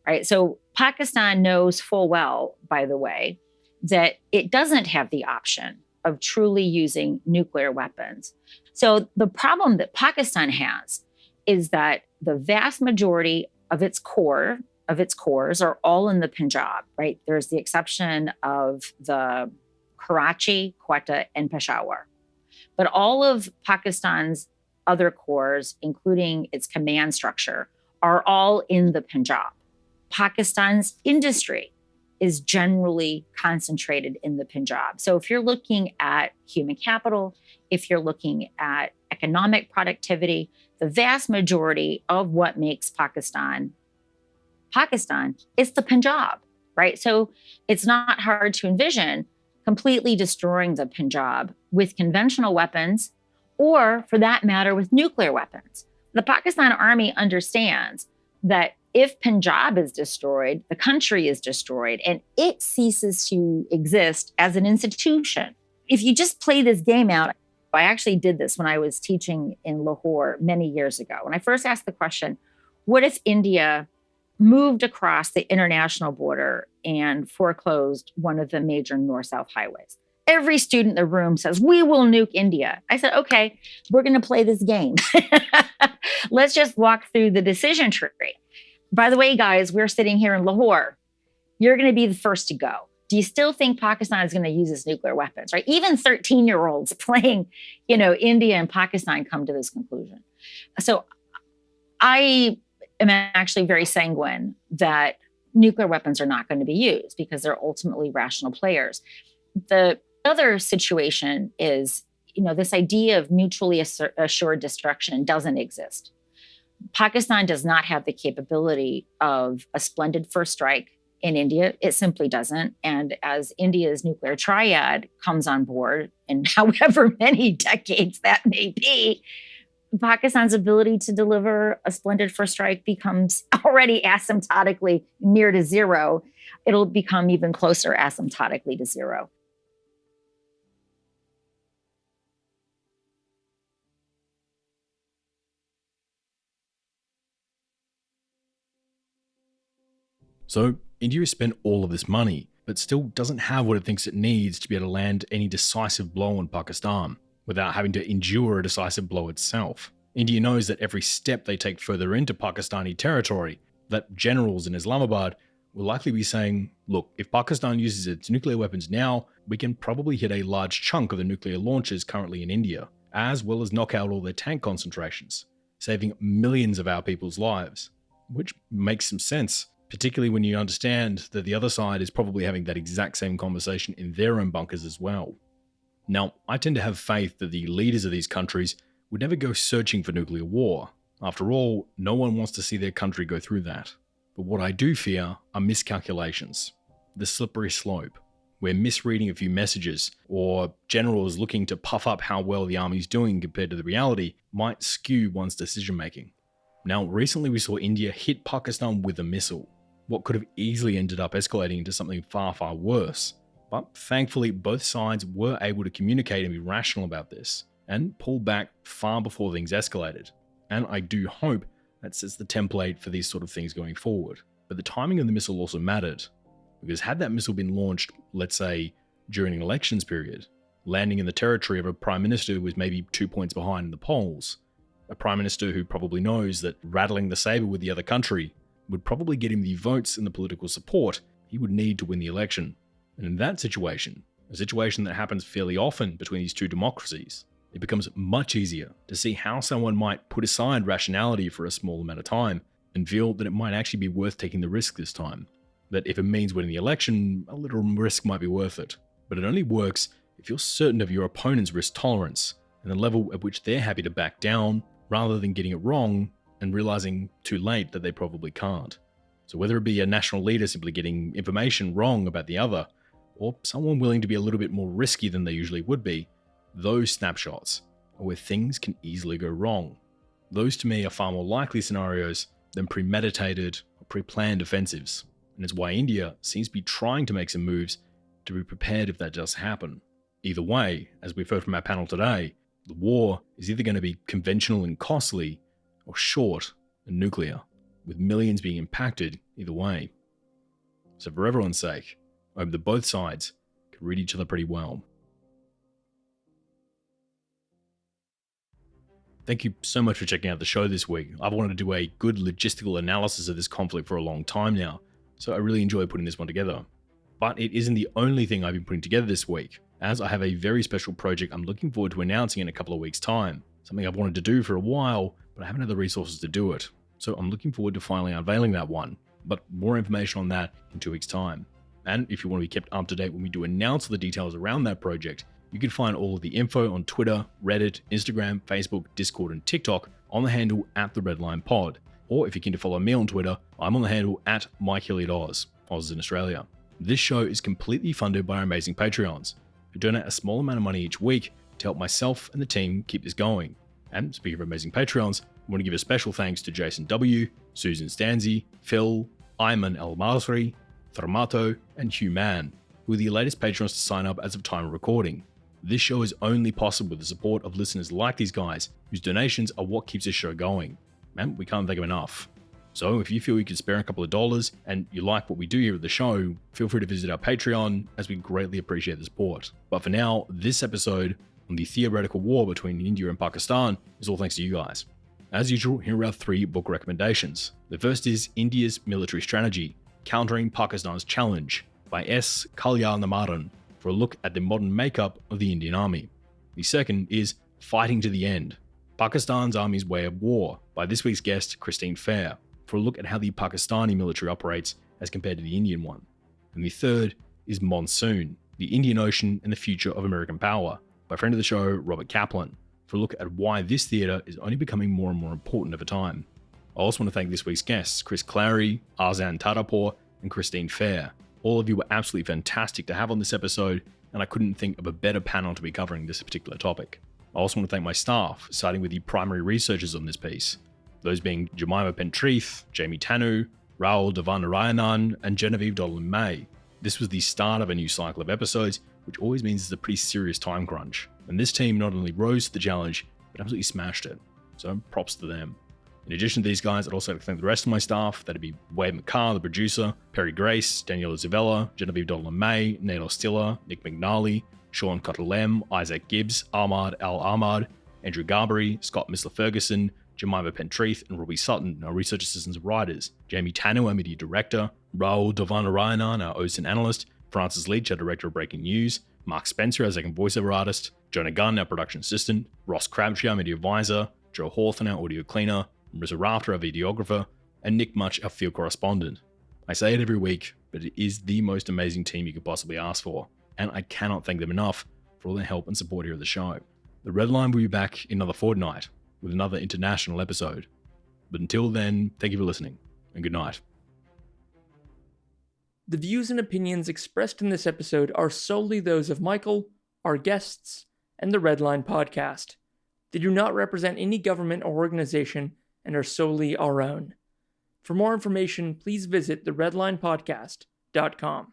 right? So Pakistan knows full well, by the way, that it doesn't have the option of truly using nuclear weapons. So the problem that Pakistan has is that the vast majority of its cores are all in the Punjab, right? There's the exception of the Karachi, Quetta, and Peshawar. But all of Pakistan's other cores, including its command structure, are all in the Punjab. Pakistan's industry is generally concentrated in the Punjab. So if you're looking at human capital, if you're looking at economic productivity, the vast majority of what makes Pakistan is the Punjab, right? So it's not hard to envision completely destroying the Punjab with conventional weapons, or for that matter, with nuclear weapons. The Pakistan army understands that if Punjab is destroyed, the country is destroyed, and it ceases to exist as an institution. If you just play this game out, I actually did this when I was teaching in Lahore many years ago. When I first asked the question, what if India moved across the international border and foreclosed one of the major north-south highways? Every student in the room says, we will nuke India. I said, okay, we're going to play this game. Let's just walk through the decision tree. By the way, guys, we're sitting here in Lahore. You're going to be the first to go. Do you still think Pakistan is going to use its nuclear weapons, right? Even 13-year-olds playing, India and Pakistan come to this conclusion. So I am actually very sanguine that nuclear weapons are not going to be used because they're ultimately rational players. The other situation is, this idea of mutually assured destruction doesn't exist. Pakistan does not have the capability of a splendid first strike in India. It simply doesn't. And as India's nuclear triad comes on board, in however many decades that may be, Pakistan's ability to deliver a splendid first strike becomes already asymptotically near to zero. It'll become even closer asymptotically to zero.
So India has spent all of this money, but still doesn't have what it thinks it needs to be able to land any decisive blow on Pakistan without having to endure a decisive blow itself. India knows that every step they take further into Pakistani territory, that generals in Islamabad will likely be saying, look, if Pakistan uses its nuclear weapons now, we can probably hit a large chunk of the nuclear launches currently in India, as well as knock out all their tank concentrations, saving millions of our people's lives. Which makes some sense, particularly when you understand that the other side is probably having that exact same conversation in their own bunkers as well. Now, I tend to have faith that the leaders of these countries would never go searching for nuclear war. After all, no one wants to see their country go through that. But what I do fear are miscalculations, the slippery slope, where misreading a few messages or generals looking to puff up how well the army's doing compared to the reality might skew one's decision making. Now, recently we saw India hit Pakistan with a missile, what could have easily ended up escalating into something far, far worse. But thankfully, both sides were able to communicate and be rational about this, and pull back far before things escalated. And I do hope that sets the template for these sort of things going forward. But the timing of the missile also mattered, because had that missile been launched, let's say, during an elections period, landing in the territory of a prime minister who was maybe 2 points behind in the polls, a prime minister who probably knows that rattling the saber with the other country would probably get him the votes and the political support he would need to win the election. And in that situation, a situation that happens fairly often between these two democracies, it becomes much easier to see how someone might put aside rationality for a small amount of time and feel that it might actually be worth taking the risk this time. That if it means winning the election, a little risk might be worth it. But it only works if you're certain of your opponent's risk tolerance and the level at which they're happy to back down rather than getting it wrong and realizing too late that they probably can't. So whether it be a national leader simply getting information wrong about the other, or someone willing to be a little bit more risky than they usually would be, those snapshots are where things can easily go wrong. Those to me are far more likely scenarios than premeditated or pre-planned offensives, and it's why India seems to be trying to make some moves to be prepared if that does happen. Either way, as we've heard from our panel today, the war is either going to be conventional and costly, or short and nuclear, with millions being impacted either way. So for everyone's sake, I hope that both sides can read each other pretty well. Thank you so much for checking out the show this week. I've wanted to do a good logistical analysis of this conflict for a long time now, so I really enjoy putting this one together. But it isn't the only thing I've been putting together this week, as I have a very special project I'm looking forward to announcing in a couple of weeks' time. Something I've wanted to do for a while, but I haven't had the resources to do it. So I'm looking forward to finally unveiling that one, but more information on that in 2 weeks' time. And if you want to be kept up to date when we do announce the details around that project, you can find all of the info on Twitter, Reddit, Instagram, Facebook, Discord, and TikTok on the handle @TheRedLinePod. Or if you're keen to follow me on Twitter, I'm on the handle @MikeHilliottOz. Oz is in Australia. This show is completely funded by our amazing Patreons, who donate a small amount of money each week to help myself and the team keep this going. And speaking of amazing Patreons, I want to give a special thanks to Jason W., Susan Stanzi, Phil, Ayman El Masri, Thermato, and Hugh Mann, who are the latest patrons to sign up as of time of recording. This show is only possible with the support of listeners like these guys, whose donations are what keeps this show going. And we can't thank them enough. So if you feel you could spare a couple of dollars and you like what we do here at the show, feel free to visit our Patreon, as we greatly appreciate the support. But for now, this episode on the theoretical war between India and Pakistan is all thanks to you guys. As usual, here are our 3 book recommendations. The first is India's Military Strategy, Countering Pakistan's Challenge by S. Kalyanamaran, for a look at the modern makeup of the Indian Army. The second is Fighting to the End, Pakistan's Army's Way of War by this week's guest, Christine Fair, for a look at how the Pakistani military operates as compared to the Indian one. And the third is Monsoon, the Indian Ocean and the Future of American Power by friend of the show, Robert Kaplan, for a look at why this theatre is only becoming more and more important over time. I also want to thank this week's guests, Chris Clary, Arzan Tarapore, and Christine Fair. All of you were absolutely fantastic to have on this episode, and I couldn't think of a better panel to be covering this particular topic. I also want to thank my staff, starting with the primary researchers on this piece, those being Jemima Pentreath, Jamie Tanu, Raul Devanarayanan, and Genevieve Dolan-May. This was the start of a new cycle of episodes, which always means it's a pretty serious time crunch, and this team not only rose to the challenge, but absolutely smashed it, so props to them. In addition to these guys, I'd also like to thank the rest of my staff. That'd be Wade McCarr, the producer, Perry Grace, Daniela Zavella, Genevieve Dolan-May, Nate Ostiller, Nick McNally, Sean Cottelem, Isaac Gibbs, Ahmad Al-Ahmad, Andrew Garbery, Scott Misler-Ferguson, Jemima Pentreath and Robbie Sutton, our research assistants and writers, Jamie Tanu, our media director, Raul Devanarayanan, our OSINT analyst, Francis Leach, our director of breaking news, Mark Spencer, our second voiceover artist, Jonah Gunn, our production assistant, Ross Crabtree, our media advisor, Joe Hawthorne, our audio cleaner, Marissa Rafter, our videographer, and Nick Much, our field correspondent. I say it every week, but it is the most amazing team you could possibly ask for, and I cannot thank them enough for all their help and support here at the show. The Red Line will be back in another fortnight with another international episode. But until then, thank you for listening, and good night.
The views and opinions expressed in this episode are solely those of Michael, our guests, and the Red Line podcast. They do not represent any government or organization and are solely our own. For more information, please visit theredlinepodcast.com.